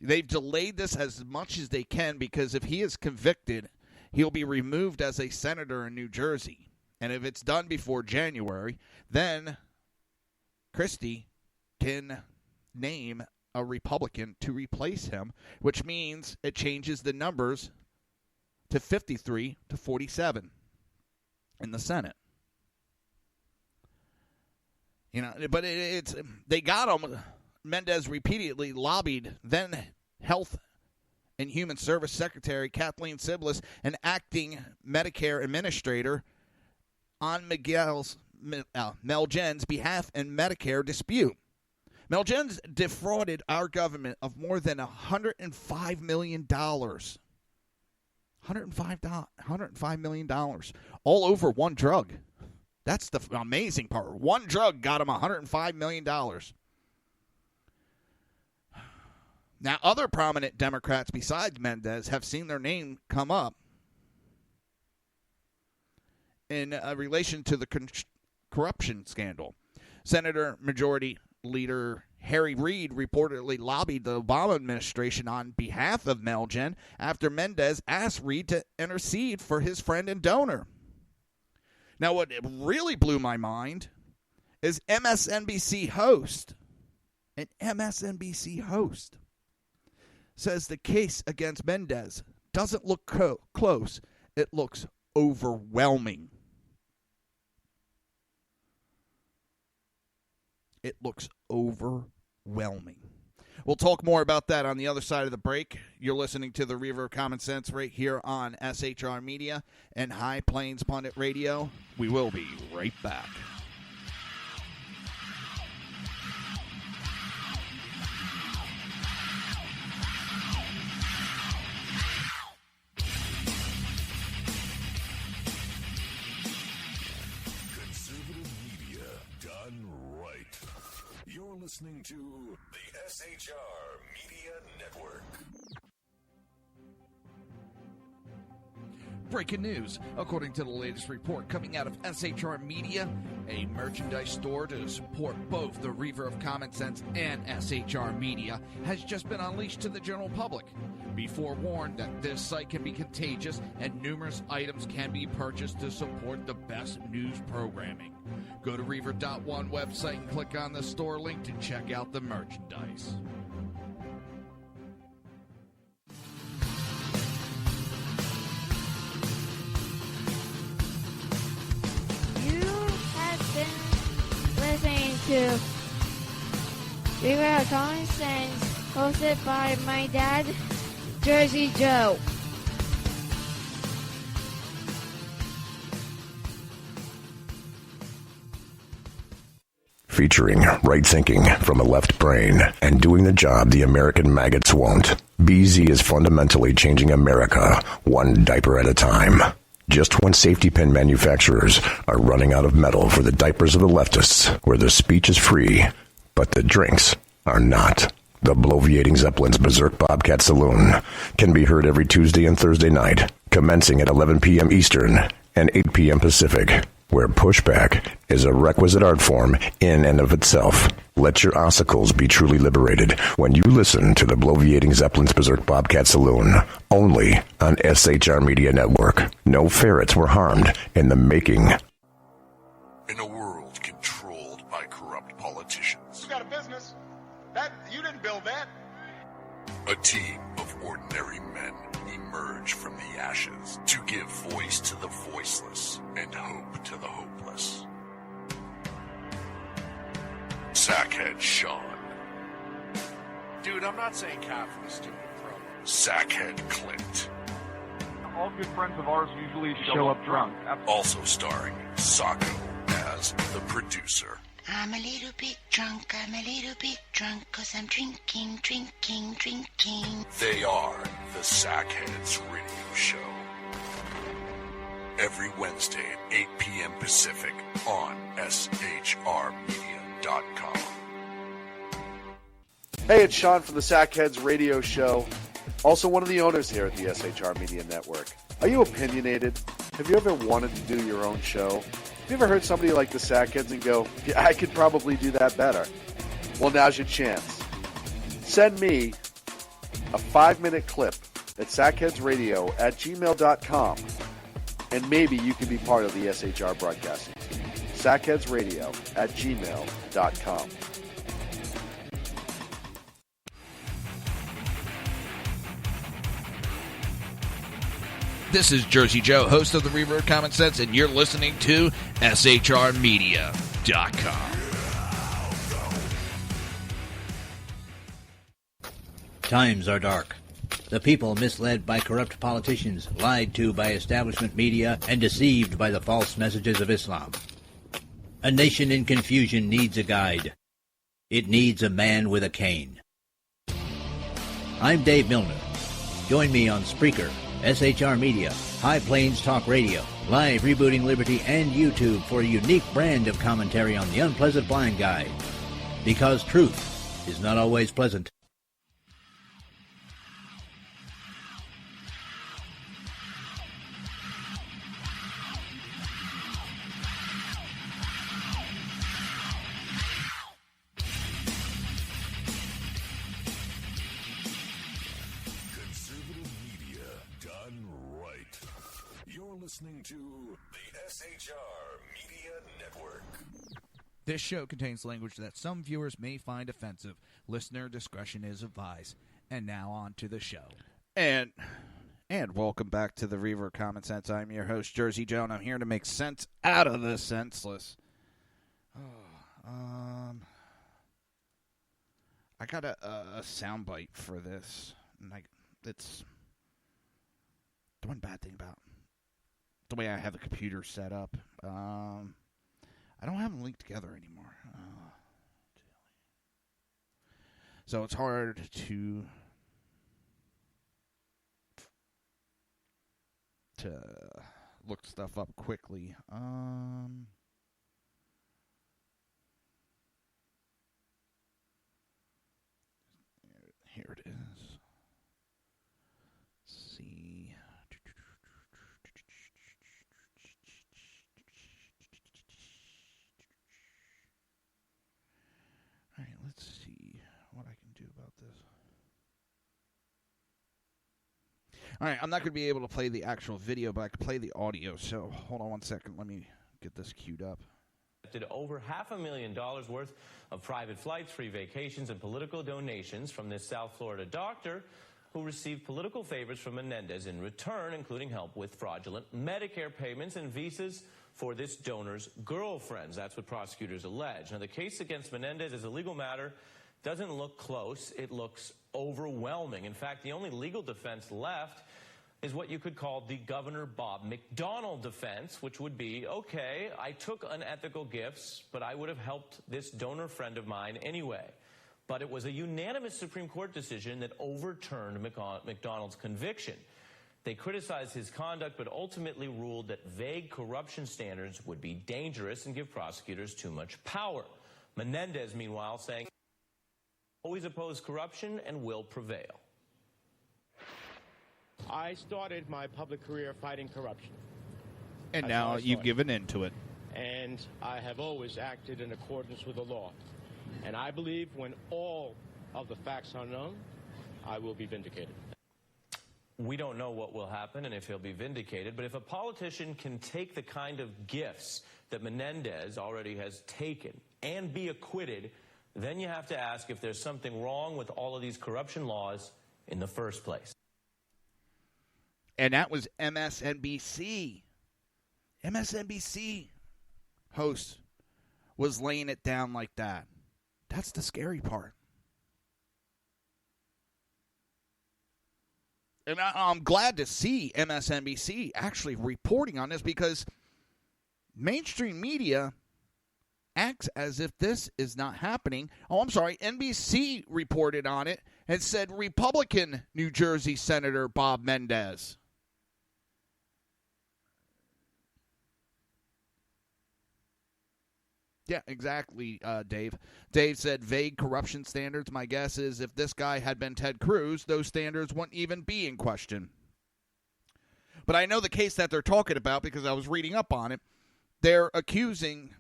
They've delayed this as much as they can because if he is convicted, he'll be removed as a senator in New Jersey. And if it's done before January, then Christie can name a Republican to replace him, which means it changes the numbers to 53 to 47 in the Senate. But it's they got him. Mendez repeatedly lobbied then Health and Human Service Secretary Kathleen Siblis and acting Medicare Administrator on Mel Jen's behalf in Medicare dispute. Mel Jen's defrauded our government of more than $105 million. $105 million. All over one drug. That's the amazing part. One drug got him $105 million. Now, other prominent Democrats besides Mendez have seen their name come up in relation to the corruption scandal. Senator Majority Leader Harry Reid reportedly lobbied the Obama administration on behalf of Melgen after Mendez asked Reid to intercede for his friend and donor. Now, what really blew my mind is MSNBC host, an MSNBC host, says the case against Mendez doesn't look close. It looks overwhelming. It looks overwhelming. We'll talk more about that on the other side of the break. You're listening to the Reaver of Common Sense right here on SHR Media and High Plains Pundit Radio. We will be right back. You're listening to the SHR Media Network. Breaking news. According to the latest report coming out of SHR Media, a merchandise store to support both the Reaver of Common Sense and SHR Media has just been unleashed to the general public. Be forewarned that this site can be contagious and numerous items can be purchased to support the best news programming. Go to Reaver.one website and click on the store link to check out the merchandise. You have been listening to Reaver of Common Sense, hosted by my dad, Jersey Joe. Featuring right thinking from a left brain and doing the job the American maggots won't. BZ is fundamentally changing America, one diaper at a time. Just when safety pin manufacturers are running out of metal for the diapers of the leftists, where the speech is free, but the drinks are not. The Bloviating Zeppelin's Berserk Bobcat Saloon can be heard every Tuesday and Thursday night, commencing at 11 p.m. Eastern and 8 p.m. Pacific, where pushback is a requisite art form in and of itself. Let your ossicles be truly liberated when you listen to the Bloviating Zeppelin's Berserk Bobcat Saloon, only on SHR Media Network. No ferrets were harmed in the making. In a world controlled by corrupt politicians, You got a business. That you didn't build that. a team of ordinary men emerge from the ashes to give voice to the voiceless and hope to the hopeless. Sackhead Sean, Dude, I'm not saying Catherine is stupid, bro. Sackhead Clint, All good friends of ours usually show up drunk. also starring Sacco as the producer. I'm a little bit drunk, I'm a little bit drunk, 'cause I'm drinking, drinking, drinking. They are the Sackheads Radio Show. Every Wednesday at 8 p.m. Pacific on SHRmedia.com. Hey, it's Sean from the Sackheads Radio Show, also one of the owners here at the SHR Media Network. Are you opinionated? Have you ever wanted to do your own show? Have you ever heard somebody like the Sackheads and go, yeah, I could probably do that better? Well, now's your chance. Send me a 5-minute clip at sackheadsradio@gmail.com, and maybe you can be part of the SHR broadcasting team. sackheadsradio@gmail.com. This is Jersey Joe, host of the Reaver of Common Sense, and you're listening to SHRmedia.com. Times are dark. The people misled by corrupt politicians, lied to by establishment media, and deceived by the false messages of Islam. A nation in confusion needs a guide. It needs a man with a cane. I'm Dave Milner. Join me on Spreaker, SHR Media, High Plains Talk Radio, Live Rebooting Liberty, and YouTube for a unique brand of commentary on the unpleasant blind guide. Because truth is not always pleasant. Listening to the SHR Media Network. This show contains language that some viewers may find offensive. Listener discretion is advised. And now on to the show. And welcome back to the Reaver of Common Sense. I'm your host, Jersey Joe, and I'm here to make sense out of the senseless. I got a soundbite for this. And it's the one bad thing about the way I have the computer set up. I don't have them linked together anymore. So it's hard to look stuff up quickly. Here it is. Let's see. All right, let's see what I can do about this. All right, I'm not going to be able to play the actual video, but I can play the audio. So hold on one second. Let me get this queued up. Did over $500,000 worth of private flights, free vacations, and political donations from this South Florida doctor who received political favors from Menendez in return, including help with fraudulent Medicare payments and visas for this donor's girlfriends. That's what prosecutors allege. Now, the case against Menendez as a legal matter doesn't look close. It looks overwhelming. In fact, the only legal defense left is what you could call the Governor Bob McDonnell defense, which would be, okay, I took unethical gifts, but I would have helped this donor friend of mine anyway. But it was a unanimous Supreme Court decision that overturned McDonnell's conviction. They criticized his conduct, but ultimately ruled that vague corruption standards would be dangerous and give prosecutors too much power. Menendez, meanwhile, saying, always oppose corruption and will prevail. I started my public career fighting corruption. And now you've given in to it. And I have always acted in accordance with the law. And I believe when all of the facts are known, I will be vindicated. We don't know what will happen and if he'll be vindicated, but if a politician can take the kind of gifts that Menendez already has taken and be acquitted, then you have to ask if there's something wrong with all of these corruption laws in the first place. And that was MSNBC. MSNBC host was laying it down like that. That's the scary part. And I'm glad to see MSNBC actually reporting on this because mainstream media acts as if this is not happening. Oh, I'm sorry. NBC reported on it and said Republican New Jersey Senator Bob Menendez. Yeah, exactly, Dave. Dave said vague corruption standards. My guess is if this guy had been Ted Cruz, those standards wouldn't even be in question. But I know the case that they're talking about because I was reading up on it. They're accusing,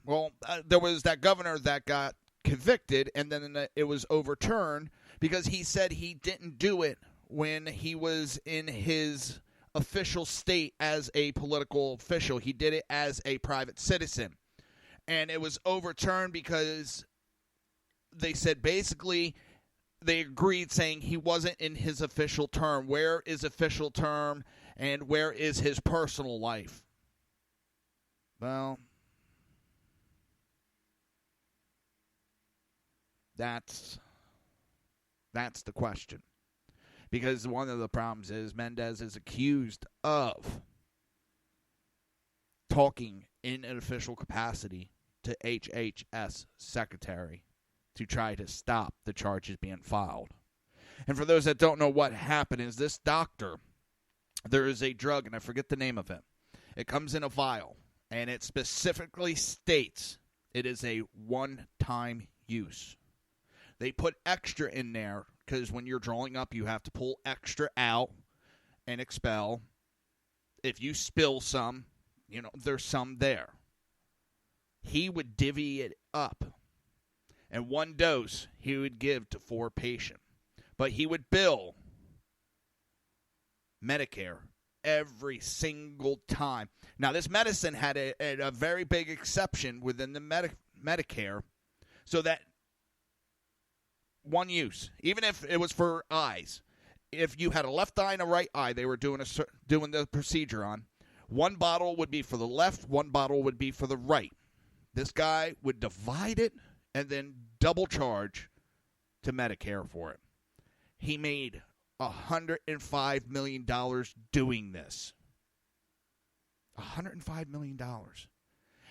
there was that governor that got convicted, and then it was overturned because he said he didn't do it when he was in his official state as a political official. He did it as a private citizen. And it was overturned because they said basically they agreed saying he wasn't in his official term. Where is official term and where is his personal life? Well, that's the question. Because one of the problems is Menendez is accused of talking in an official capacity to HHS secretary to try to stop the charges being filed. And for those that don't know what happened is this doctor, there is a drug, and I forget the name of it. It comes in a vial, and it specifically states it is a one-time use. They put extra in there because when you're drawing up, you have to pull extra out and expel. If you spill some, there's some there. He would divvy it up. And one dose he would give to 4 patients. But he would bill Medicare every single time. Now, this medicine had a very big exception within the Medicare so that one use, even if it was for eyes, if you had a left eye and a right eye they were doing the procedure on, one bottle would be for the left, one bottle would be for the right. This guy would divide it and then double charge to Medicare for it. He made $105 million doing this. $105 million.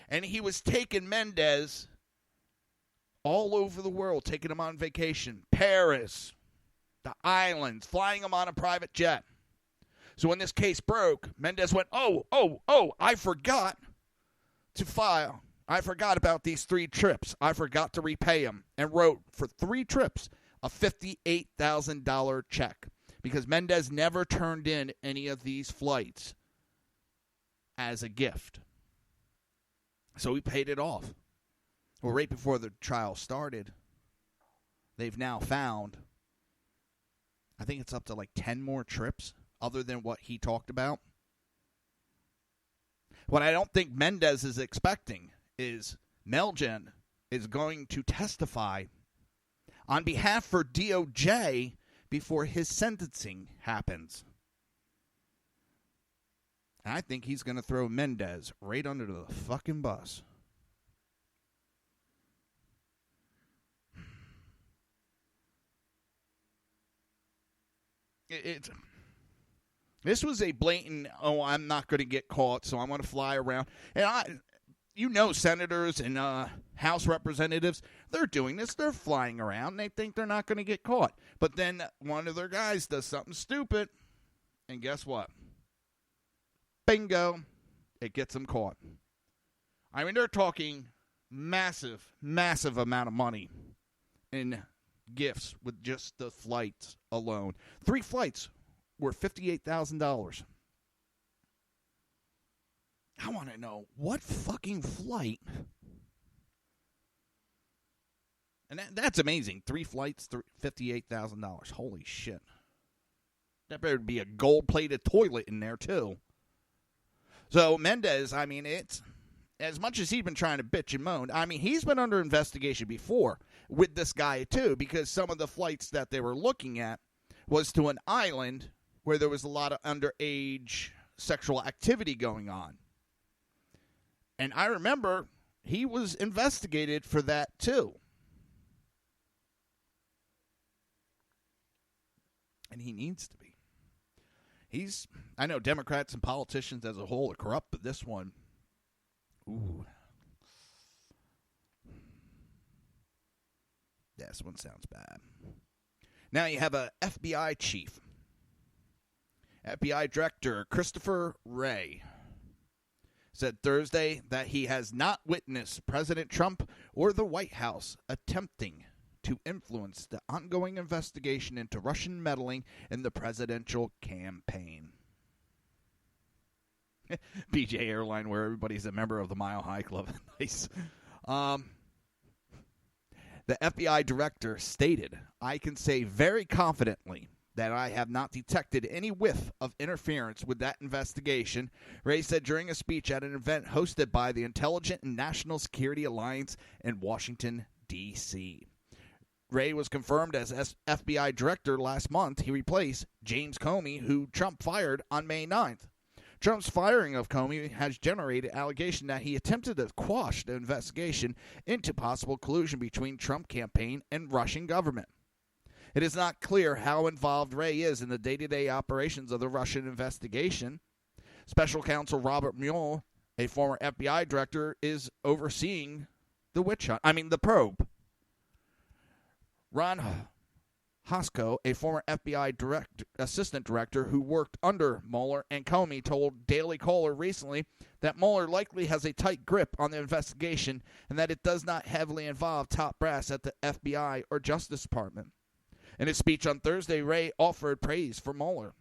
And he was taking Menendez all over the world, taking him on vacation. Paris, the islands, flying him on a private jet. So when this case broke, Menendez went, I forgot to file. I forgot about these 3 trips. I forgot to repay him and wrote for 3 trips a $58,000 check because Menendez never turned in any of these flights as a gift. So he paid it off. Well, right before the trial started, they've now found, I think it's up to like 10 more trips other than what he talked about. What I don't think Menendez is expecting is Melgen is going to testify on behalf for DOJ before his sentencing happens. And I think he's going to throw Menendez right under the fucking bus. This was a blatant, I'm not going to get caught, so I'm going to fly around. And senators and House representatives, they're doing this. They're flying around. And they think they're not going to get caught. But then one of their guys does something stupid, and guess what? Bingo. It gets them caught. I mean, they're talking massive, massive amount of money in gifts with just the flights alone. 3 flights were $58,000. I want to know what fucking flight. And that's amazing. 3 flights, $58,000. Holy shit. That better be a gold-plated toilet in there, too. So, Mendez, I mean, it's as much as he's been trying to bitch and moan, I mean, he's been under investigation before with this guy, too, because some of the flights that they were looking at was to an island where there was a lot of underage sexual activity going on. And I remember he was investigated for that, too. And he needs to be. I know Democrats and politicians as a whole are corrupt, but this one, ooh. This one sounds bad. Now you have a FBI chief. FBI Director Christopher Wray said Thursday that he has not witnessed President Trump or the White House attempting to influence the ongoing investigation into Russian meddling in the presidential campaign. BJ Airline, where everybody's a member of the Mile High Club. Nice. The FBI director stated, "I can say very confidently that I have not detected any whiff of interference with that investigation," Wray said during a speech at an event hosted by the Intelligence and National Security Alliance in Washington, D.C. Wray was confirmed as FBI director last month. He replaced James Comey, who Trump fired on May 9th. Trump's firing of Comey has generated allegation that he attempted to quash the investigation into possible collusion between Trump campaign and Russian government. It is not clear how involved Wray is in the day-to-day operations of the Russian investigation. Special counsel Robert Mueller, a former FBI director, is overseeing the the probe. Ron Hosko, a former FBI assistant director who worked under Mueller and Comey, told Daily Caller recently that Mueller likely has a tight grip on the investigation and that it does not heavily involve top brass at the FBI or Justice Department. In his speech on Thursday, Wray offered praise for Mueller.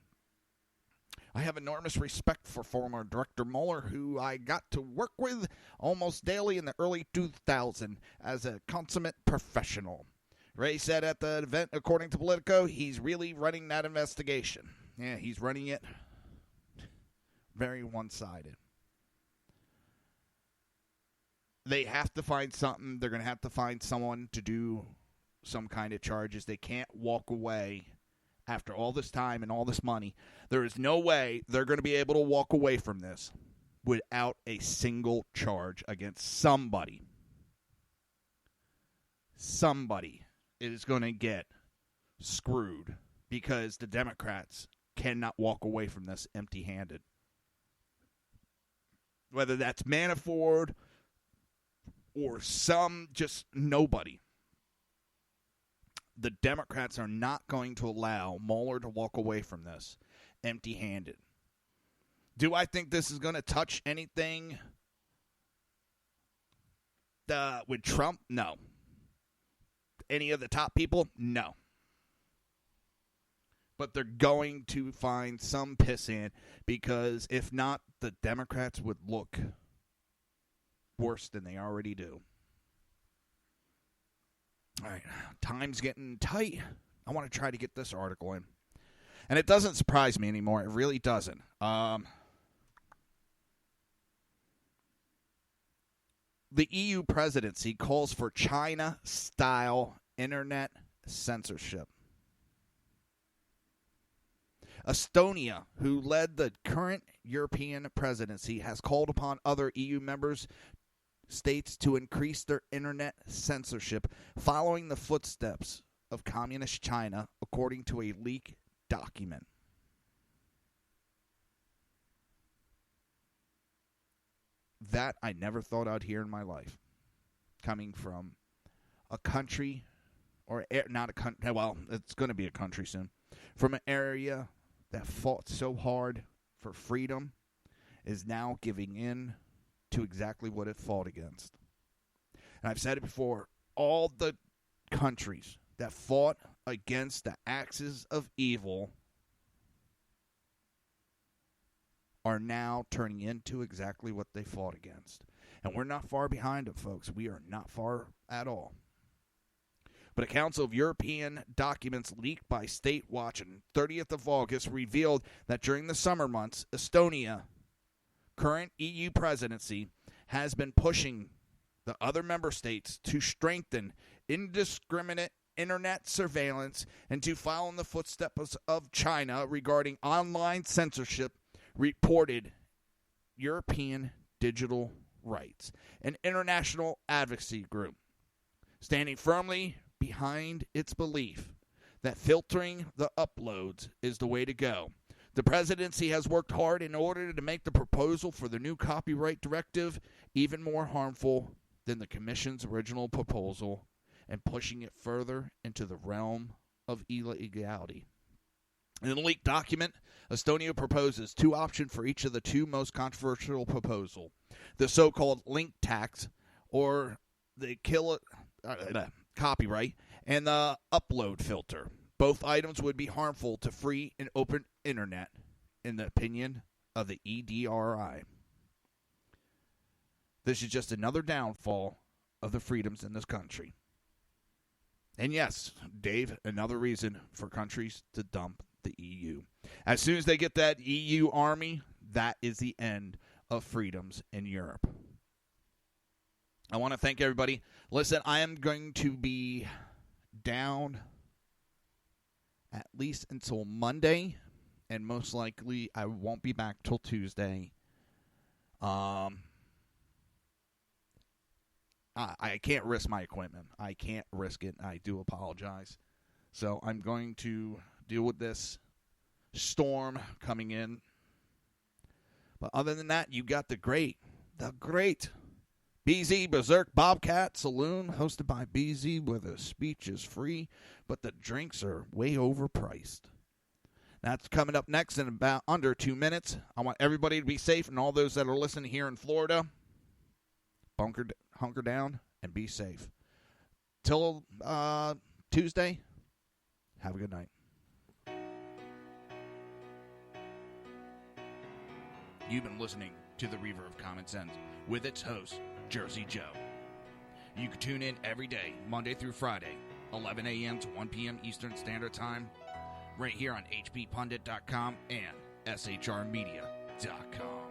"I have enormous respect for former Director Mueller, who I got to work with almost daily in the early 2000s as a consummate professional." Wray said at the event, according to Politico, he's really running that investigation. Yeah, he's running it very one-sided. They have to find something. They're going to have to find someone to do some kind of charges. They can't walk away after all this time and all this money. There is no way they're going to be able to walk away from this without a single charge against somebody. Somebody is going to get screwed because the Democrats cannot walk away from this empty-handed. Whether that's Manafort or just nobody. The Democrats are not going to allow Mueller to walk away from this empty-handed. Do I think this is going to touch anything with Trump? No. Any of the top people? No. But they're going to find some piss in because if not, the Democrats would look worse than they already do. All right, time's getting tight. I want to try to get this article in. And it doesn't surprise me anymore. It really doesn't. The EU presidency calls for China-style internet censorship. Estonia, who led the current European presidency, has called upon other EU members states to increase their internet censorship following the footsteps of communist China, according to a leaked document. that I never thought I'd hear in my life. Coming from a country, or not a country, well, it's going to be a country soon, from an area that fought so hard for freedom, is now giving in to exactly what it fought against. And I've said it before, all the countries that fought against the axis of evil are now turning into exactly what they fought against. And we're not far behind them, folks. We are not far at all. But a Council of European documents leaked by State Watch on 30th of August revealed that during the summer months, Estonia, current EU presidency, has been pushing the other member states to strengthen indiscriminate internet surveillance and to follow in the footsteps of China regarding online censorship, reported European Digital Rights, an international advocacy group, standing firmly behind its belief that filtering the uploads is the way to go. The presidency has worked hard in order to make the proposal for the new copyright directive even more harmful than the Commission's original proposal and pushing it further into the realm of illegality. In the leaked document, Estonia proposes two options for each of the two most controversial proposals: the so-called link tax, or the copyright, and the upload filter. Both items would be harmful to free and open internet, in the opinion of the EDRI. This is just another downfall of the freedoms in this country. And yes, Dave, another reason for countries to dump the EU. As soon as they get that EU army, that is the end of freedoms in Europe. I want to thank everybody. Listen, I am going to be down at least until Monday, and most likely I won't be back till Tuesday. I can't risk my equipment. I can't risk it. I do apologize. So I'm going to deal with this storm coming in. But other than that, you got the great BZ Berserk Bobcat Saloon, hosted by BZ, where the speech is free, but the drinks are way overpriced. That's coming up next in about under 2 minutes. I want everybody to be safe, and all those that are listening here in Florida, hunker down and be safe. Till Tuesday, have a good night. You've been listening to the Reaver of Common Sense with its host, Jersey Joe. You can tune in every day, Monday through Friday, 11 a.m. to 1 p.m. Eastern Standard Time, right here on hppundit.com and shrmedia.com.